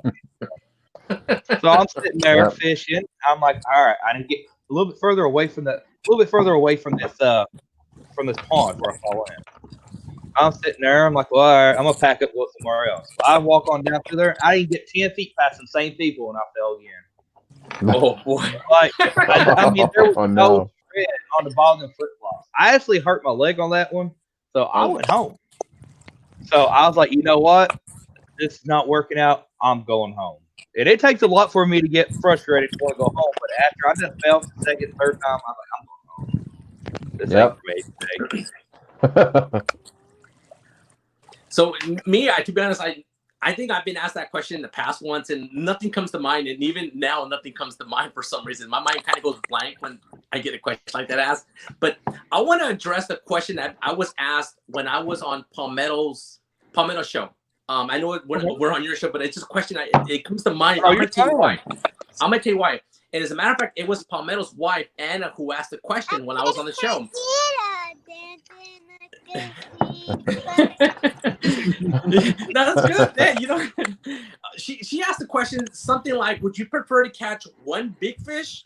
So I'm sitting there fishing. I'm like, all right, I need to get a little bit further away from this pond before I fall in. I'm sitting there. I'm like, well, all right, I'm gonna pack up, go somewhere else. So I walk on down through there. I didn't get 10 feet past the same people, and I fell again. Oh boy! Like, I mean, there was no tread on the bottom of the flip flops. I actually hurt my leg on that one, so I went home. So I was like, you know what? This is not working out. I'm going home. And it takes a lot for me to get frustrated to want to go home. But after I just fell the second, third time, I was like, I'm going home. This ain't for me today. So me, to be honest, I think I've been asked that question in the past once, and nothing comes to mind. And even now, nothing comes to mind for some reason. My mind kind of goes blank when I get a question like that asked. But I want to address the question that I was asked when I was on Palmetto's show. I know we're on your show, but it's just a question. It comes to mind. I'm gonna tell you why. And as a matter of fact, it was Palmetto's wife, Anna, who asked the question when I was on the show. No, that's good. Yeah, you know, she asked the question something like, "Would you prefer to catch one big fish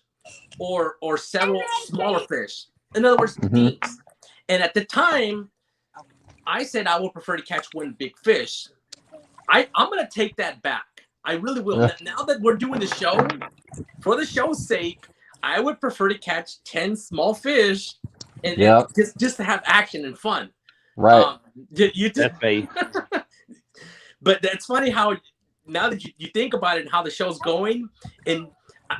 or several smaller fish?" In other words, teams. And at the time, I said I would prefer to catch one big fish. I'm gonna take that back. I really will. Now that we're doing the show, for the show's sake, I would prefer to catch 10 small fish and just to have action and fun. Right. That's me. But that's funny how now that you think about it and how the show's going, and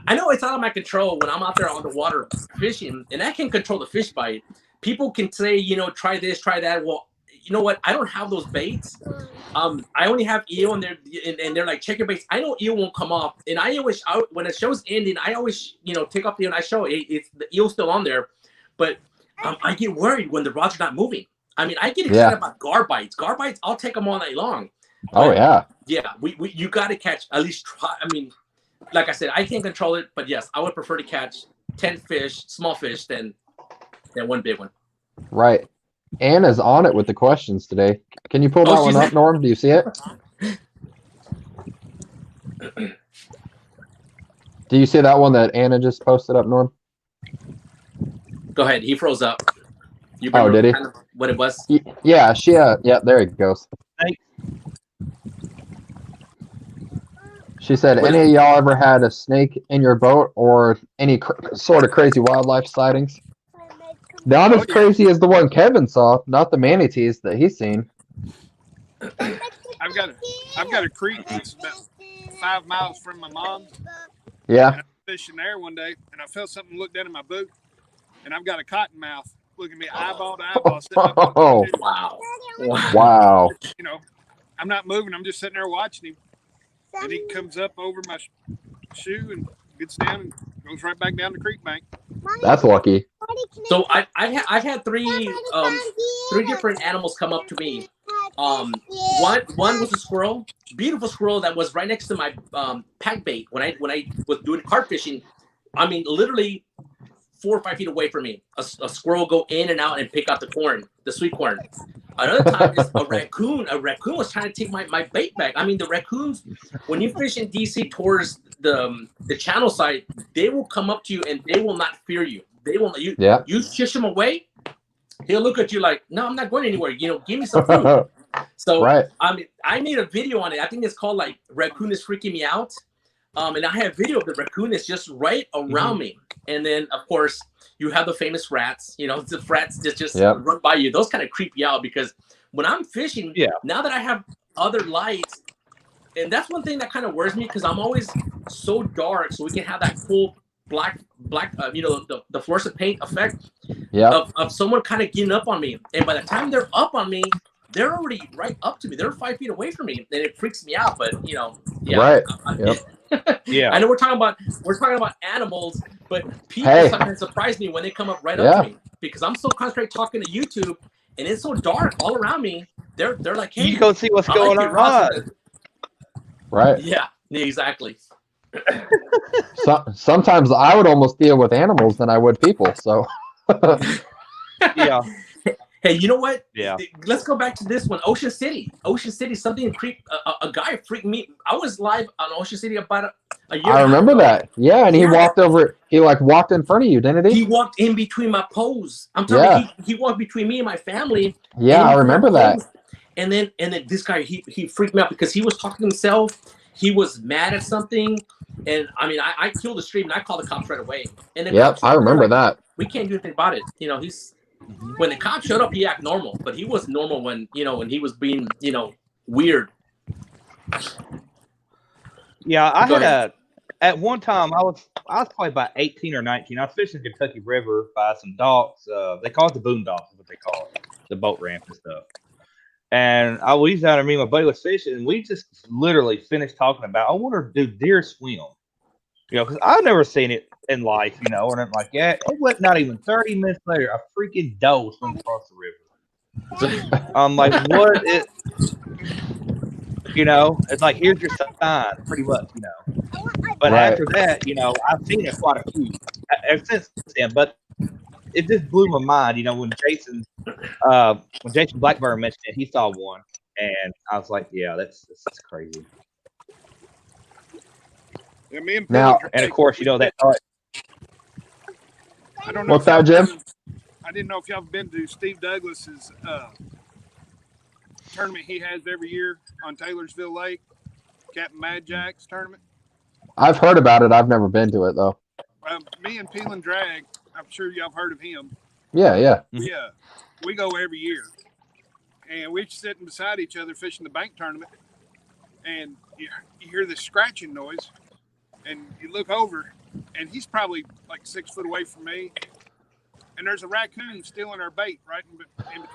I know it's out of my control when I'm out there on the water fishing, and I can control the fish bite. People can say, you know, try this, try that. Well, you know what? I don't have those baits. I only have eel, and they're like checker baits. I know eel won't come off, and I always when the show's ending, I always take off the eel and I show it's the eel's still on there, but I get worried when the rods are not moving. I mean, I get excited about gar bites. Gar bites, I'll take them all night long. But, you got to catch at least try. I mean, like I said, I can't control it, but yes, I would prefer to catch 10 fish, small fish, than one big one. Right. Anna's on it with the questions today. Can you pull that one up, Norm? Do you see it? Do you see that one that Anna just posted up, Norm? Go ahead. He froze up. You did he? Kind of what it was? Yeah, there it goes. She said, any of y'all ever had a snake in your boat or any sort of crazy wildlife sightings? Not as crazy as the one Kevin saw, not the manatees that he's seen. I've got a creek that's about 5 miles from my mom's. Yeah. And I was fishing there one day, and I felt something look down in my boot, and I've got a cottonmouth looking at me eyeball to eyeball. Oh, wow. You know, I'm not moving. I'm just sitting there watching him, and he comes up over my shoe and gets down and goes right back down the creek bank. That's lucky. So I've had three different animals come up to me. One was a squirrel, beautiful squirrel that was right next to my pack bait when I was doing carp fishing. I mean, literally 4 or 5 feet away from me, a squirrel go in and out and pick out the corn, the sweet corn. Another time is a raccoon. A raccoon was trying to take my bait back. I mean, the raccoons, when you fish in DC towards the channel side, they will come up to you and they will not fear you. They will you shush him away. He'll look at you like, no, I'm not going anywhere. You know, give me some food. So Right. I made a video on it. I think it's called like Raccoon is Freaking Me Out. And I have a video of the raccoon that's just right around me. And then of course you have the famous rats, you know, the rats just run by you. Those kind of creep you out because when I'm fishing, now that I have other lights, and that's one thing that kind of worries me because I'm always so dark, so we can have that cool black, you know, the fluorescent paint effect of someone kind of getting up on me. And by the time they're up on me, they're already right up to me. They're 5 feet away from me, and it freaks me out. But you know, Right. I know we're talking about animals, but people sometimes surprise me when they come up right up to me because I'm so concentrated talking to YouTube, and it's so dark all around me. They're like, hey, you go see what's going on. Right. Yeah, exactly. Sometimes I would almost deal with animals than I would people. So. Yeah. Hey, you know what? Yeah. Let's go back to this one. Ocean City, something creeped. A guy freaked me. I was live on Ocean City about a year. I remember that. Yeah, and he walked over. He like walked in front of you, didn't he? He walked in between my pose. I'm telling you, he walked between me and my family. Yeah, I remember that. And then this guy, he freaked me out because he was talking to himself. He was mad at something, and I mean, I killed the stream and I called the cops right away. And I remember that. We can't do anything about it. You know, when the cops showed up, he acted normal, but he was normal when he was being, weird. Yeah, I had at one time I was probably about 18 or 19. I was fishing the Kentucky River by some docks. They call it the boondocks, is what they call it, the boat ramp and stuff. And I was down there, me and my buddy was fishing, and we just literally finished talking about, I wonder, do deer swim? Because I've never seen it in life, and I'm like, it was not even 30 minutes later, a freaking doe swam across the river. I'm like, what is, it's like, here's your sign, pretty much, But after that, I've seen it quite a few ever since then, but it just blew my mind, when Jason Blackburn mentioned it, he saw one, and I was like, yeah, that's crazy. Yeah, me and now, and of course, that. I don't know. What's that, Jim? I didn't know if y'all have been to Steve Douglas's tournament he has every year on Taylorsville Lake, Captain Mad Jack's tournament. I've heard about it. I've never been to it though. Me and Peel and Drag, I'm sure y'all have heard of him. Yeah. Yeah, we go every year, and we're sitting beside each other fishing the bank tournament, and you hear this scratching noise, and you look over, and he's probably like 6 foot away from me, and there's a raccoon stealing our bait right in between.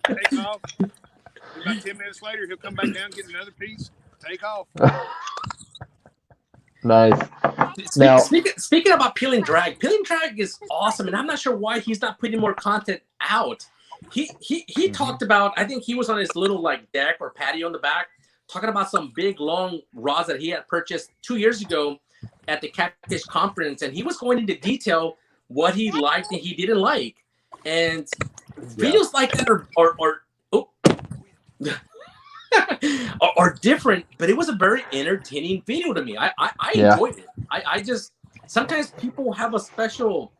Take off. About 10 minutes later, he'll come back down, get another piece, take off. Nice. Speaking about Peeling Drag is awesome, and I'm not sure why he's not putting more content out. He talked about, I think he was on his little like deck or patio in the back, talking about some big long rods that he had purchased 2 years ago at the Catfish Conference, and he was going into detail what he liked and he didn't like. And videos like that are different, but it was a very entertaining video to me. I enjoyed it. I just, sometimes people have a special,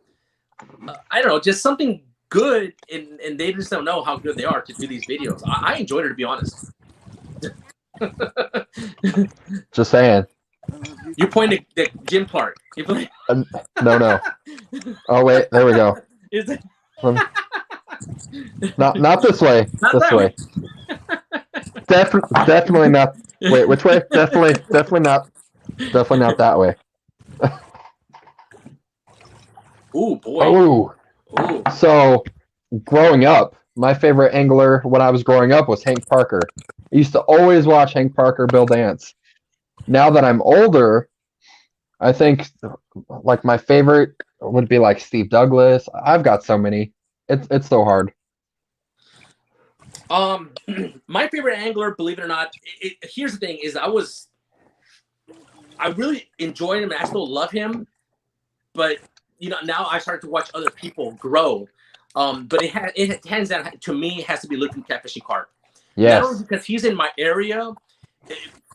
I don't know, just something good, and they just don't know how good they are to do these videos. I enjoyed it, to be honest. Just saying. You pointed at Jim Clark. No. Oh wait, there we go. Is it? Not this way. Not this way. Definitely not. Wait, which way? Definitely not. Definitely not that way. Ooh, boy. Ooh. So, growing up, my favorite angler when I was growing up was Hank Parker. I used to always watch Hank Parker build ants. Now that I'm older, I think like my favorite would be like Steve Douglas. I've got so many. It's so hard. My favorite angler, believe it or not, here's the thing: is I really enjoyed him and I still love him, but now I started to watch other people grow. But it hands down to me, it has to be Luke from Catfishing Carp. Yes. Not only because he's in my area,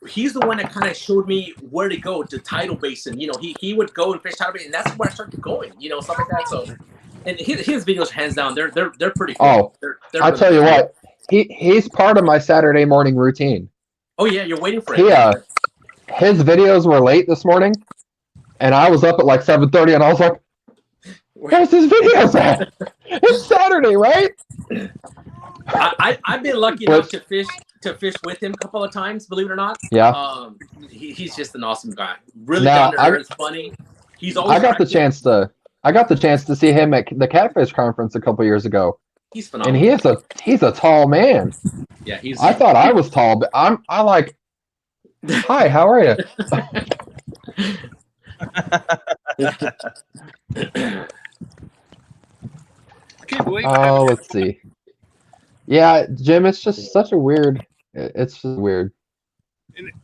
he's the one that kind of showed me where to go to Tidal Basin. He would go and fish Tidal Basin, and that's where I started going. Stuff like that. So And his videos, hands down, they're pretty cool. Oh, They're I'll really tell you cool. what. He's part of my Saturday morning routine. Oh yeah, you're waiting for it. His videos were late this morning, and I was up at like 7:30, and I was like, "Where's his videos at? It's Saturday, right?" I've been lucky enough to fish with him a couple of times. Believe it or not. Yeah. He's just an awesome guy. Really Now, down to earth, funny. He's always. I got the chance to see him at the Catfish Conference a couple years ago. He's phenomenal. And he's a tall man. Yeah, I thought I was tall, but I like. Hi, how are you? I can't believe. Oh, let's see. Yeah, Jim, it's just such a weird. It's just weird.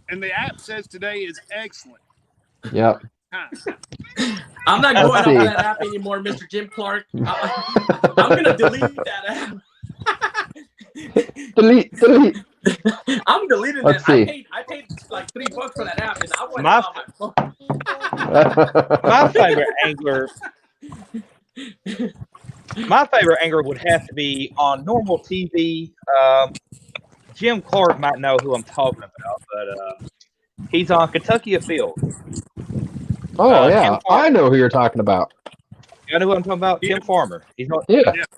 And the app says today is excellent. Yep. I'm not going on that app anymore, Mr. Jim Clark. I'm gonna delete that app. delete. I'm deleting Let's that. see. I paid like $3 for that app, and I want My- it on my phone. My favorite angler would have to be on normal TV. Jim Clark might know who I'm talking about, but he's on Kentucky Afield. Oh yeah, I know who you're talking about. You know who I'm talking about? Tim Farmer. He's on.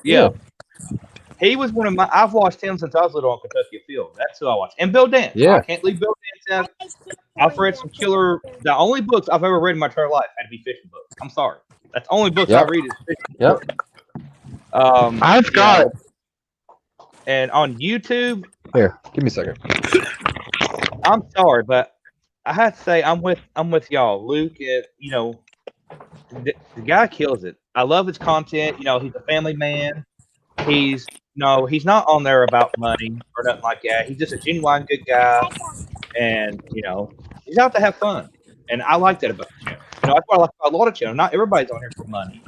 Yeah. He was one of my. I've watched him since I was little on Kentucky Afield. That's who I watched. And Bill Dance. Yeah. I can't leave Bill Dance out. I've read some killer. The only books I've ever read in my entire life had to be fishing books. I'm sorry. That's the only books I read is fishing books. I've got. And on YouTube. Here, give me a second. I'm sorry, but I have to say I'm with y'all. Luke, the guy kills it. I love his content. He's a family man. He's not on there about money or nothing like that. He's just a genuine good guy, and he's out to have fun. And I like that about the channel. That's what I like about a lot of channels. Not everybody's on here for money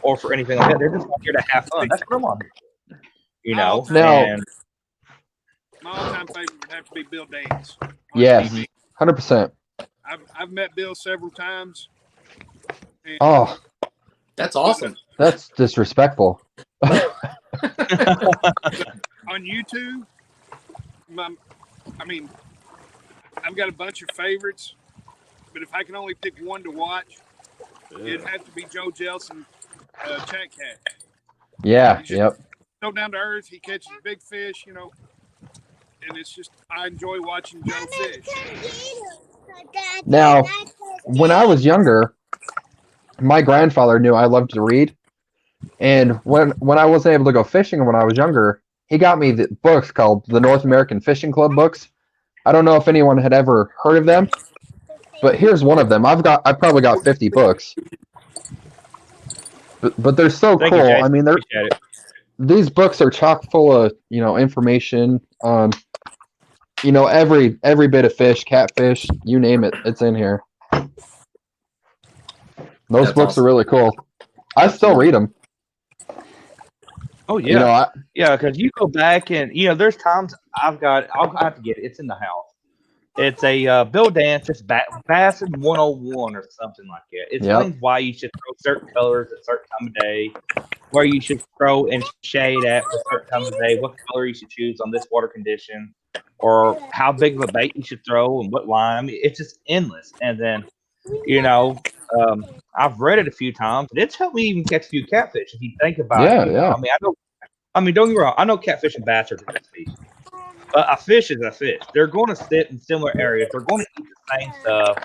or for anything like that. They're just on here to have fun. That's what I'm on here for. And my all-time favorite would have to be Bill Dance. Yes, 100%. I've met Bill several times. Oh, that's awesome. That's disrespectful. On YouTube, I've got a bunch of favorites, but if I can only pick one to watch, it'd have to be Joe Jelson, Chat Cat. Yeah, yep. So down to earth, he catches big fish, and it's just, I enjoy watching Joe fish. Now, when I was younger, my grandfather knew I loved to read. And when I wasn't able to go fishing when I was younger, he got me the books called the North American Fishing Club books. I don't know if anyone had ever heard of them, but here's one of them. I've probably got 50 books. But they're so cool. I mean, these books are chock full of, information on, every bit of fish, catfish, you name it, it's in here. Those books are really cool. I still read them. Oh yeah, because you go back and there's times I'll have to get it. It's in the house. It's a Bill Dance. It's Bassin 101 or something like that. It explains why you should throw certain colors at certain time of day, where you should throw and shade at for certain time of day, what color you should choose on this water condition, or how big of a bait you should throw and what line. I mean, it's just endless. And then I've read it a few times. It's helped me even catch a few catfish. If you think about it, I mean, don't get me wrong. I know catfish and bass are different species, but a fish is a fish. They're going to sit in similar areas. They're going to eat the same stuff.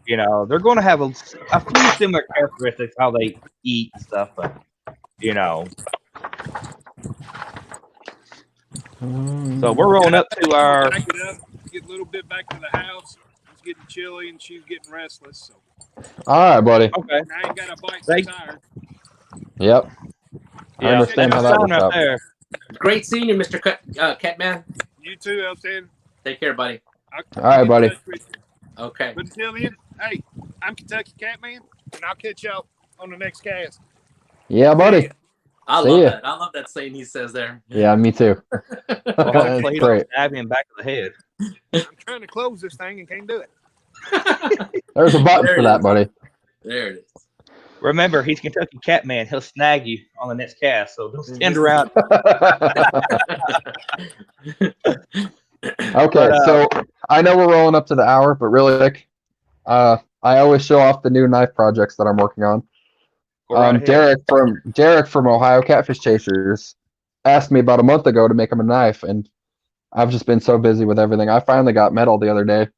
They're going to have a few similar characteristics how they eat and stuff. But so we're rolling up to our. Back it up, get a little bit back to the house. It's getting chilly and she's getting restless. So. All right, buddy. Okay. I ain't got a bite so tired. Yep. I understand how that works out. There. Great seeing you, Mr. Catman. You too, Elton. Take care, buddy. All right, buddy. Okay. But until then, hey, I'm Kentucky Catman, and I'll catch y'all on the next cast. Yeah, buddy. I love that saying he says there. Yeah, me too. That's great. Stab him back of the head. I'm trying to close this thing and can't do it. There's a button for that, buddy. There it is. Remember, he's Kentucky Catman. He'll snag you on the next cast, so don't stand around. Okay, so I know we're rolling up to the hour, but really quick, I always show off the new knife projects that I'm working on. Go right ahead. Derek from Ohio Catfish Chasers asked me about a month ago to make him a knife, and I've just been so busy with everything. I finally got metal the other day,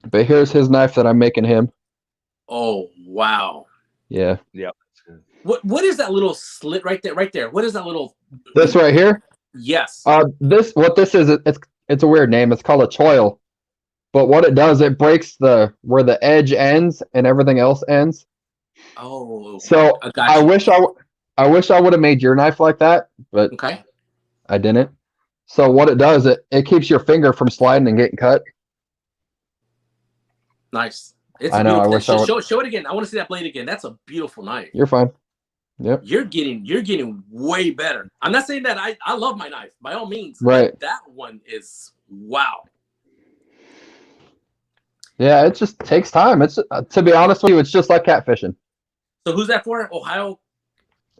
but here's his knife that I'm making him. Oh wow! Yeah. Yep. What is that little slit right there? Right there. What is that little? This right here. Yes. This is. It's a weird name. It's called a choil. But what it does, it breaks where the edge ends and everything else ends. Oh. So I wish I would have made your knife like that, but okay. I didn't. So what it does, it keeps your finger from sliding and getting cut. Nice. It's I know. I beautiful. wish show it again. I want to see that blade again. That's a beautiful knife. You're fine. Yep. You're getting way better. I'm not saying that I love my knife by all means. Right. That one is wow. Yeah, it just takes time. It's to be honest with you, it's just like catfishing. So who's that for? Ohio?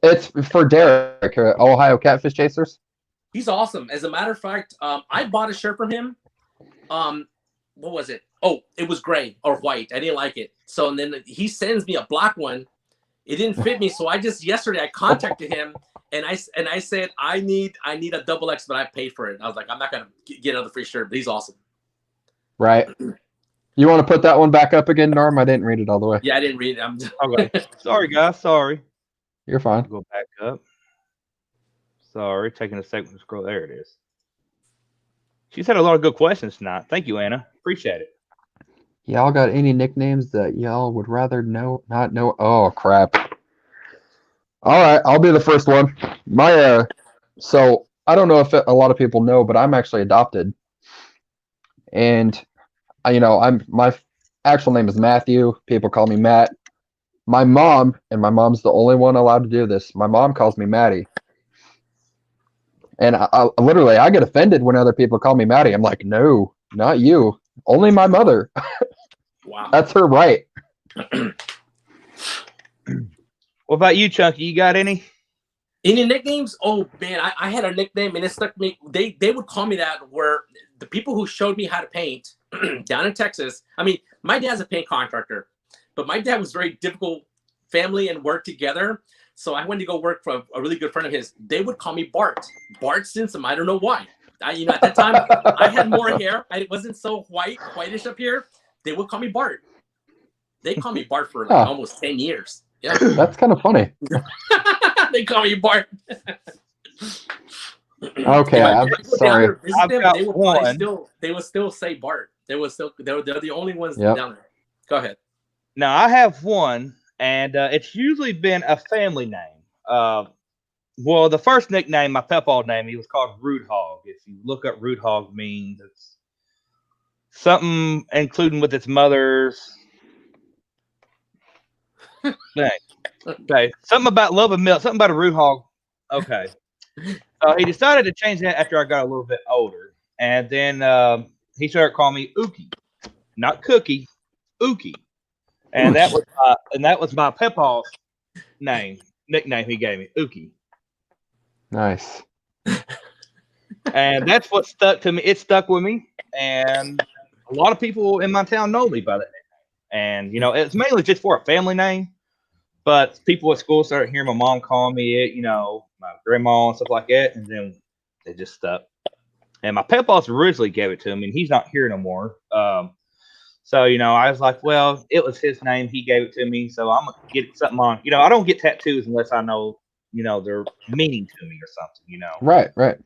It's for Derek, Ohio Catfish Chasers. He's awesome. As a matter of fact, I bought a shirt from him. What was it? Oh, it was gray or white. I didn't like it. So and then he sends me a black one. It didn't fit me. So yesterday I contacted him and I said I need a double X, but I paid for it. I was like, I'm not gonna get another free shirt, but he's awesome. Right. You want to put that one back up again, Norm? I didn't read it all the way. Yeah, I didn't read it. Okay. Sorry, guys. Sorry. You're fine. Go back up. Sorry, taking a second to scroll. There it is. She's had a lot of good questions tonight. Thank you, Anna. Appreciate it. Y'all got any nicknames that y'all would rather not know? Oh crap! All right, I'll be the first one. So I don't know if a lot of people know, but I'm actually adopted, and my actual name is Matthew. People call me Matt. My mom, and my mom's the only one allowed to do this. My mom calls me Maddie. And I literally get offended when other people call me Maddie. I'm like, no, not you. Only my mother. Wow. That's her right. What about you, Chunky? You got any? Any nicknames? Oh man, I had a nickname and it stuck me. They would call me that where the people who showed me how to paint down in Texas. I mean, my dad's a paint contractor, but my dad was very difficult family and work together. So I went to go work for a really good friend of his. They would call me Bart Simpson. I don't know why. At that time I had more hair. I wasn't so whitish up here. They would call me Bart. They called me Bart for like almost 10 years. Yeah. That's kind of funny. They call me Bart. Okay, I'm sorry. They would still say Bart. They're the only ones Yep. down there. Go ahead. Now, I have one, and it's usually been a family name. Well, the first nickname, my Peppaw name, he was called Root Hog. If you look up Root Hog means, it's something including with its mother's name. Okay, something about love and milk, something about a root hog. Okay. He decided to change that after I got a little bit older. And then he started calling me Ookie. Not Cookie, Ookie. And that was my Pepaw's nickname he gave me, Ookie. Nice. And that's what stuck to me. It stuck with me. And a lot of people in my town know me by that nickname. And, it's mainly just for a family name. But people at school started hearing my mom calling me it, my grandma and stuff like that. And then it just stuck. And my pet boss originally gave it to him, and he's not here no more. So, I was like, well, it was his name. He gave it to me. So I'm going to get something on. I don't get tattoos unless I know, they're meaning to me or something, Right.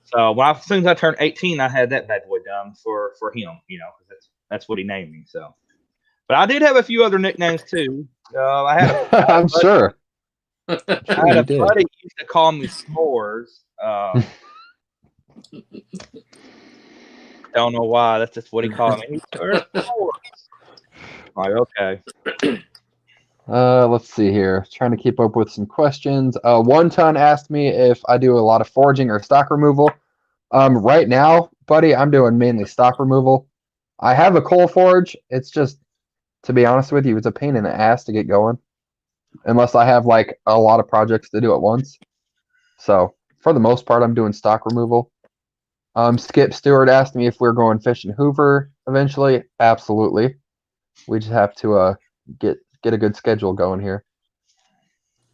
So as soon as I turned 18, I had that bad boy done for him, because that's what he named me. So, but I did have a few other nicknames too. I had I'm sure. I had a buddy who used to call me S'mores. Don't know why. That's just what he called me. Like, okay. Let's see here. Trying to keep up with some questions. One Ton asked me if I do a lot of foraging or stock removal. Right now, buddy, I'm doing mainly stock removal. I have a coal forge. It's just, to be honest with you, it's a pain in the ass to get going. unless I have like a lot of projects to do at once. So for the most part, I'm doing stock removal. Skip Stewart asked me if we're going fishing Hoover eventually. Absolutely. We just have to get a good schedule going here.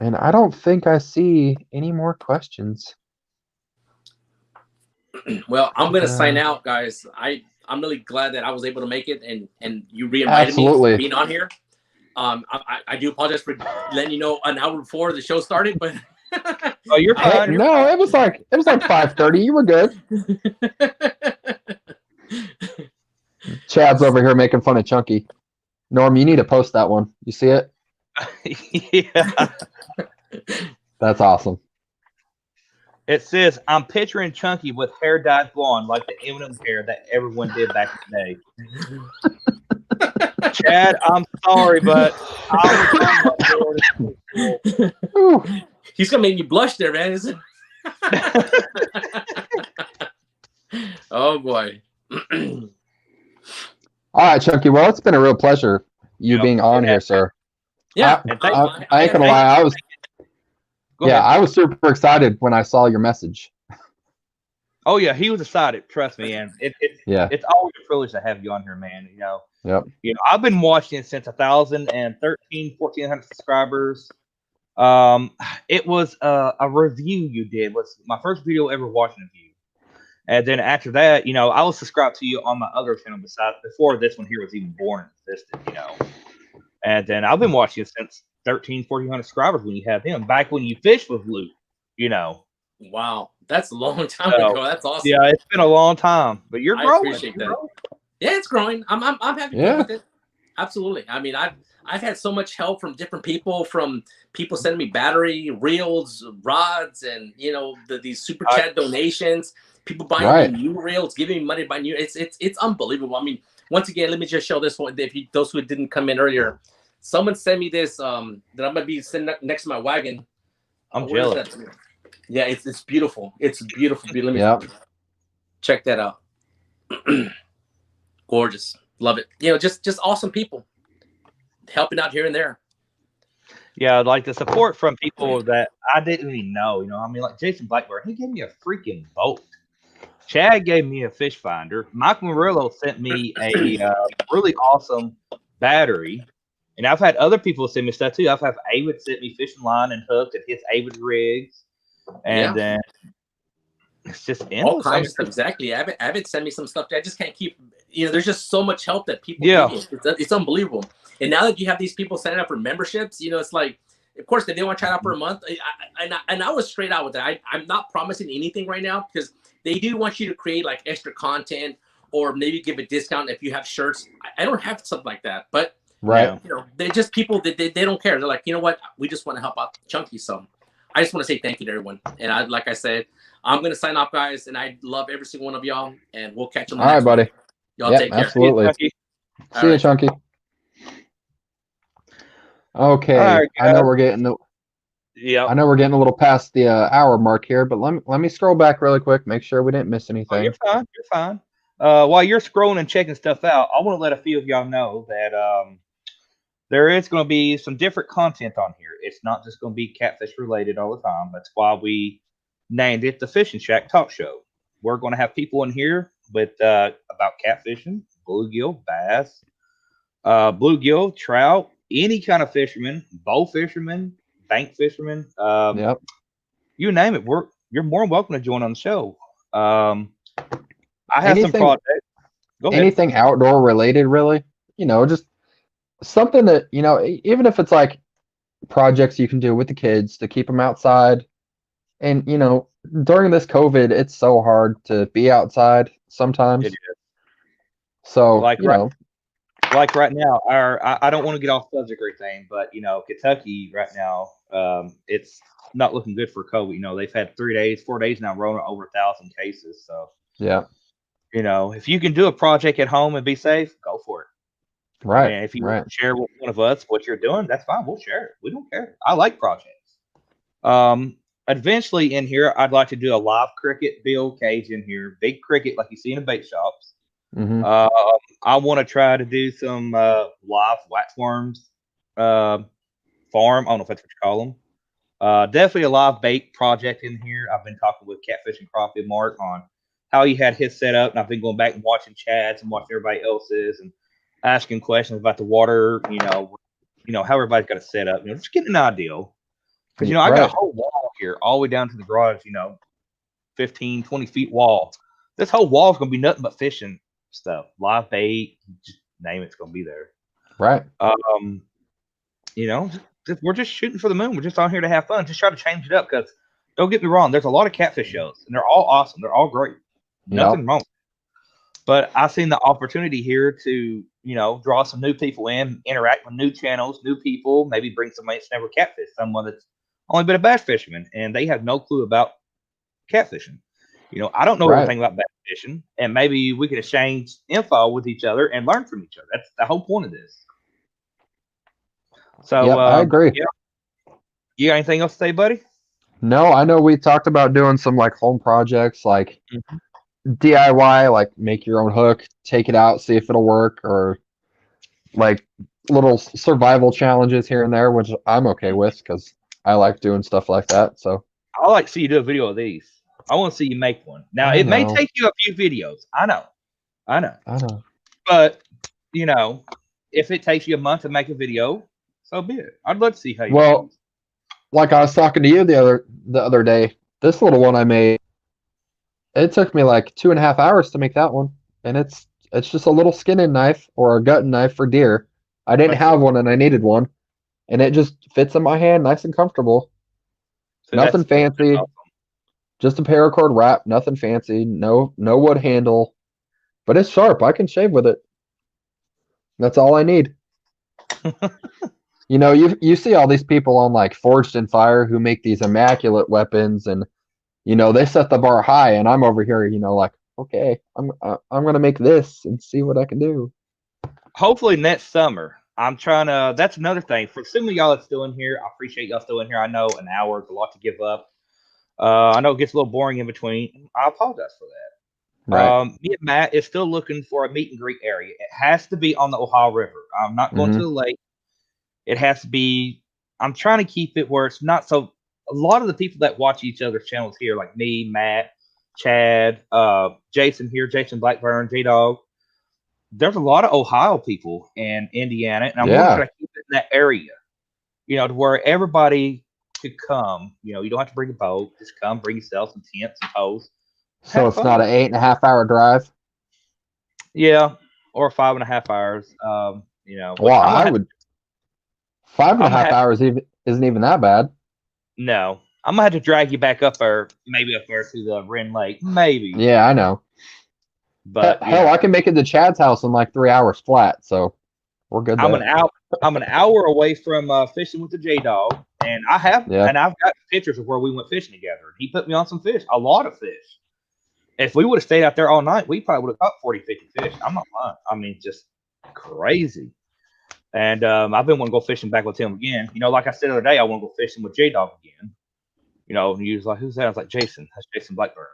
And I don't think I see any more questions. Well, I'm gonna sign out, guys. I'm really glad that I was able to make it, and you re-invited me Absolutely. for being on here. I do apologize for letting you know an hour before the show started, but Oh, you're fine. You're fine. it was like 5:30. You were good. Chad's over here making fun of Chunky. Norm, you need to post that one. You see it? Yeah. That's awesome. It says, I'm picturing Chunky with hair dyed blonde like the Eminem hair that everyone did back in the day. Chad, I'm sorry, but he's gonna make me blush there, man. Oh boy. All right, Chunky. Well, it's been a real pleasure you being on here, sir. Yeah, I ain't gonna lie. I was super excited when I saw your message. Oh yeah, he was excited. Trust me, and it's always a privilege to have you on here, man. Yep. I've been watching since 1,013, 1,400 subscribers. It was a review you did. Was my first video ever watching of you, and then after that, I was subscribed to you on my other channel before this one here was even born and existed. And then I've been watching you since 1,400 subscribers when you had him back when you fished with Luke. Wow, that's a long time ago. That's awesome. Yeah, it's been a long time, but you're growing. I appreciate that. Yeah, it's growing. I'm happy with it. Absolutely. I mean, I've had so much help from different people, sending me battery, reels, rods, and these super chat donations. People buying me new reels, giving me money to buy new. It's unbelievable. I mean, once again, let me just show this one. Those who didn't come in earlier, someone sent me this that I'm gonna be sitting next to my wagon. I'm jealous. Yeah, it's beautiful. It's beautiful. Let me check that out. Gorgeous. Love it. Just awesome people helping out here and there. Yeah, like the support from people that I didn't even know. I mean, like Jason Blackburn, he gave me a freaking boat. Chad gave me a fish finder. Mike Murillo sent me a really awesome battery. And I've had other people send me stuff too. I've had Avid sent me fishing line and hooks at his Avid rigs. And then it's just all kinds of stuff. Exactly. Avid sent me some stuff that I just can't keep. There's just so much help that people give me. It's unbelievable. And now that you have these people signing up for memberships, it's like, of course, they want to try it out for a month. I was straight out with that. I'm not promising anything right now because they do want you to create like extra content or maybe give a discount if you have shirts. I don't have stuff like that, but they're just people that they don't care. They're like, you know what? We just want to help out Chunky. So I just want to say thank you to everyone. And like I said, I'm going to sign off, guys. And I love every single one of y'all. And we'll catch them. All right, buddy. Y'all take care. Absolutely. See you, Chunky. Okay. Right, I know we're getting a little past the hour mark here, but let me scroll back really quick, make sure we didn't miss anything. Oh, you're fine. You're fine. While you're scrolling and checking stuff out, I want to let a few of y'all know that there is going to be some different content on here. It's not just going to be catfish related all the time. That's why we named it the Fishing Shack Talk Show. We're going to have people in here with about catfishing, bluegill, bass, bluegill, trout, any kind of fisherman, bow fisherman, bank fisherman. You name it. You're more than welcome to join on the show. I have some projects. Go ahead. Anything outdoor related, really. Just something that, even if it's like projects you can do with the kids to keep them outside. And, during this COVID, it's so hard to be outside sometimes. It is. So, like right now, I don't want to get off subject or anything, but, Kentucky right now, it's not looking good for COVID. They've had 4 days now rolling over 1,000 cases. So, if you can do a project at home and be safe, go for it. Right. And if you want to share with one of us what you're doing, that's fine. We'll share it. We don't care. I like projects. Eventually in here, I'd like to do a live cricket build cage in here. Big cricket like you see in the bait shops. Mm-hmm. I want to try to do some live waxworms farm. I don't know if that's what you call them. Definitely a live bait project in here. I've been talking with Catfish and Crappie Mark on how he had his set up, and I've been going back and watching Chad's and watching everybody else's and asking questions about the water. How everybody's got it set up. Just getting an idea. Because I got a whole wall here, all the way down to the garage. 15, 20 feet wall. This whole wall is going to be nothing but fishing stuff, live bait, just name it's going to be there. Right. We're just shooting for the moon. We're just on here to have fun. Just try to change it up because don't get me wrong, there's a lot of catfish shows and they're all awesome. They're all great. Nothing wrong. But I've seen the opportunity here to, draw some new people in, interact with new channels, new people, maybe bring somebody that's never catfished, someone that's only been a bass fisherman and they have no clue about catfishing. I don't know everything about bass fishing, and maybe we can exchange info with each other and learn from each other. That's the whole point of this. So I agree. You got anything else to say, buddy? No, I know we talked about doing some like home projects, like DIY, like make your own hook, take it out, see if it'll work, or like little survival challenges here and there, which I'm okay with because I like doing stuff like that. So I like to see you do a video of these. I want to see you make one. Now, it may take you a few videos. I know. But, if it takes you a month to make a video, so be it. I'd love to see how you do. Like I was talking to you the other day, this little one I made, it took me like 2.5 hours to make that one. And it's just a little skinning knife or a gutting knife for deer. I didn't have one and I needed one. And it just fits in my hand nice and comfortable. So nothing fancy. Awesome. Just a paracord wrap, nothing fancy, no wood handle. But it's sharp. I can shave with it. That's all I need. You see all these people on like Forged in Fire who make these immaculate weapons and they set the bar high and I'm over here, like, okay, I'm gonna make this and see what I can do. Hopefully next summer. I'm trying to that's another thing. For some of y'all that's still in here, I appreciate y'all still in here. I know an hour is a lot to give up. I know it gets a little boring in between. I apologize for that. Right. Me and Matt is still looking for a meet and greet area. It has to be on the Ohio River. I'm not going to the lake. It has to be. I'm trying to keep it where it's not so. A lot of the people that watch each other's channels here, like me, Matt, Chad, Jason here, Jason Blackburn, J Dog. There's a lot of Ohio people in Indiana, and I'm going to try to keep it in that area. To where everybody could come. You don't have to bring a boat. Just come, bring yourself some tents and poles. So it's not an 8.5 hour drive. Yeah, or 5.5 hours. Well, I would. 5.5 hours isn't even that bad. No, I'm gonna have to drag you back up there, maybe up there to the Wren Lake, maybe. Yeah, I know. But hell, I can make it to Chad's house in like 3 hours flat, so we're good. I'm an hour away from fishing with the J Dog, and I've got pictures of where we went fishing together. He put me on some fish, a lot of fish. If we would have stayed out there all night, we probably would have caught 40, 50 fish. I'm not lying. I mean, just crazy. And I've been wanting to go fishing back with him again. Like I said the other day, I want to go fishing with J Dog again. And he was like, "Who's that?" I was like, "Jason. That's Jason Blackburn."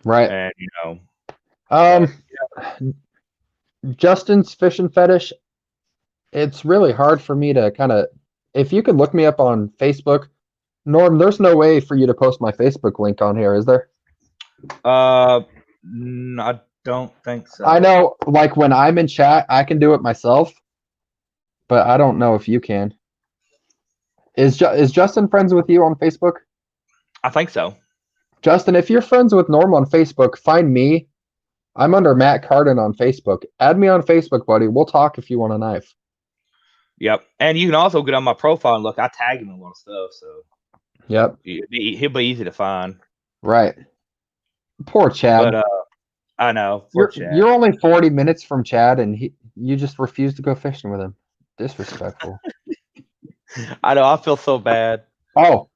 Right. And Justin's fishing fetish. It's really hard for me to kind of. If you could look me up on Facebook, Norm, there's no way for you to post my Facebook link on here, is there? I don't think so. I know, like when I'm in chat, I can do it myself, but I don't know if you can. Is Justin friends with you on Facebook? I think so. Justin, if you're friends with Norm on Facebook, find me. I'm under Matt Carden on Facebook. Add me on Facebook, buddy. We'll talk if you want a knife. Yep. And you can also get on my profile and look. I tag him in a lot of stuff, so. Yep. He'll be easy to find. Right. Poor Chad. But I know. Chad. You're only 40 minutes from Chad, and you just refuse to go fishing with him. Disrespectful. I know. I feel so bad. Oh.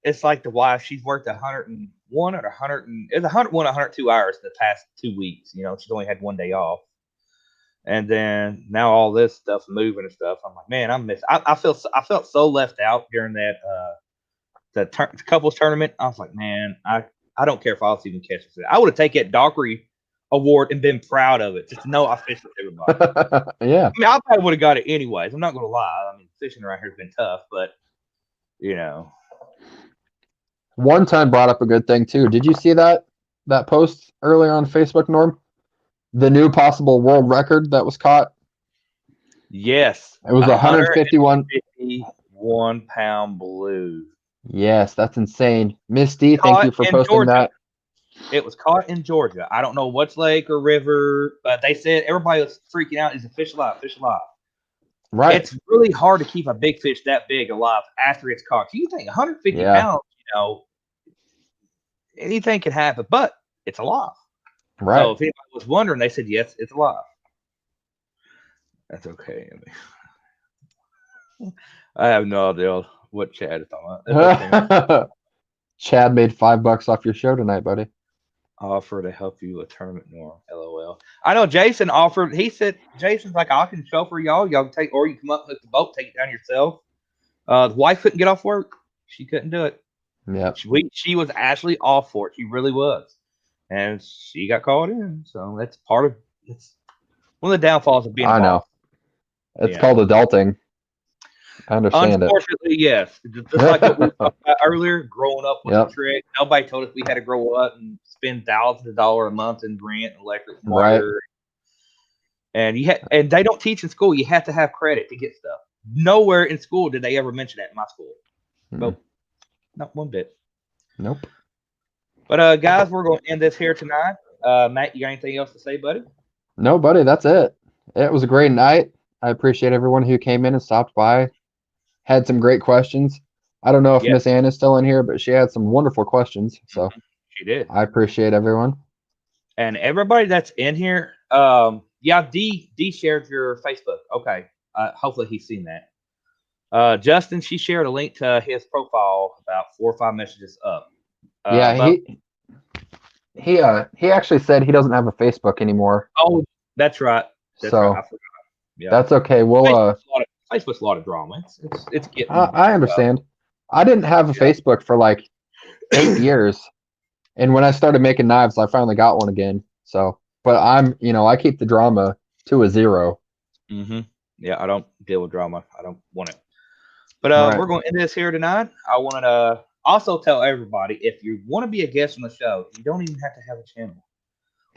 It's like the wife. She's worked 101 or 100. It's 101, 102 hours the past 2 weeks. She's only had one day off. And then now all this stuff moving and stuff. I'm like, man, I felt so left out during that the couples tournament. I was like, man, I don't care if I was even catch it. I would have taken that Dockery award and been proud of it, just to know I fished with everybody. Yeah. I mean, I probably would have got it anyways. I'm not gonna lie. I mean, fishing around here has been tough, but you know. One Time brought up a good thing too. Did you see that post earlier on Facebook, Norm? The new possible world record that was caught. Yes. It was 151. 151-pound blue. Yes, that's insane. Miss D, thank you for posting Georgia. that. It was caught in Georgia. I don't know which lake or river, but they said everybody was freaking out. Is a fish alive? Fish alive. Right. It's really hard to keep a big fish that big alive after it's caught. You think 150 pounds, anything can happen, but it's alive. Right. So if anybody was wondering, they said, yes, it's alive. That's okay. I have no idea what Chad is talking about. Okay. Chad made $5 off your show tonight, buddy. Offer to help you with tournament, Norm. LOL. I know Jason offered. He said, Jason's like, I can show for y'all. Y'all can take, or you come up with the boat, take it down yourself. The wife couldn't get off work. She couldn't do it. Yeah. She was actually off for it. She really was. And she got called in. So that's part of it's one of the downfalls of being a I know. boss. It's called adulting. I understand Unfortunately, yes. Just like what we talked about earlier, growing up was a trick. Nobody told us we had to grow up and spend thousands of dollars a month in rent, electric, water. Right. And they don't teach in school. You have to have credit to get stuff. Nowhere in school did they ever mention that in my school. Nope. Not one bit. Nope. But guys, we're going to end this here tonight. Matt, you got anything else to say, buddy? No, buddy, that's it. It was a great night. I appreciate everyone who came in and stopped by. Had some great questions. I don't know if Miss Ann is still in here, but she had some wonderful questions. So she did. I appreciate everyone. And everybody that's in here, D shared your Facebook. Okay. Hopefully he's seen that. Justin, she shared a link to his profile about 4 or 5 messages up. He actually said he doesn't have a Facebook anymore. Oh, that's right. That's right. I forgot. Yeah. That's okay. We'll Facebook's a lot of drama. It's getting. I understand. I didn't have a Facebook for like 8 years, and when I started making knives, I finally got one again. So, but I keep the drama to a 0. Mm-hmm. Yeah, I don't deal with drama. I don't want it. But we're going to end this here tonight. I want to also tell everybody, if you want to be a guest on the show, you don't even have to have a channel.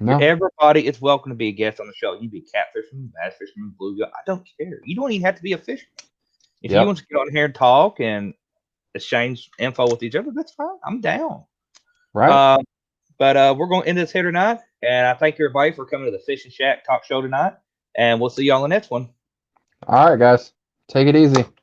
No. Everybody is welcome to be a guest on the show. You can be a catfisherman, bass fisherman, bluegill. I don't care. You don't even have to be a fisherman. If you want to get on here and talk and exchange info with each other, that's fine. I'm down. Right. But we're going to end this here tonight. And I thank everybody for coming to the Fishing Shack Talk Show tonight. And we'll see you on the next one. All right, guys. Take it easy.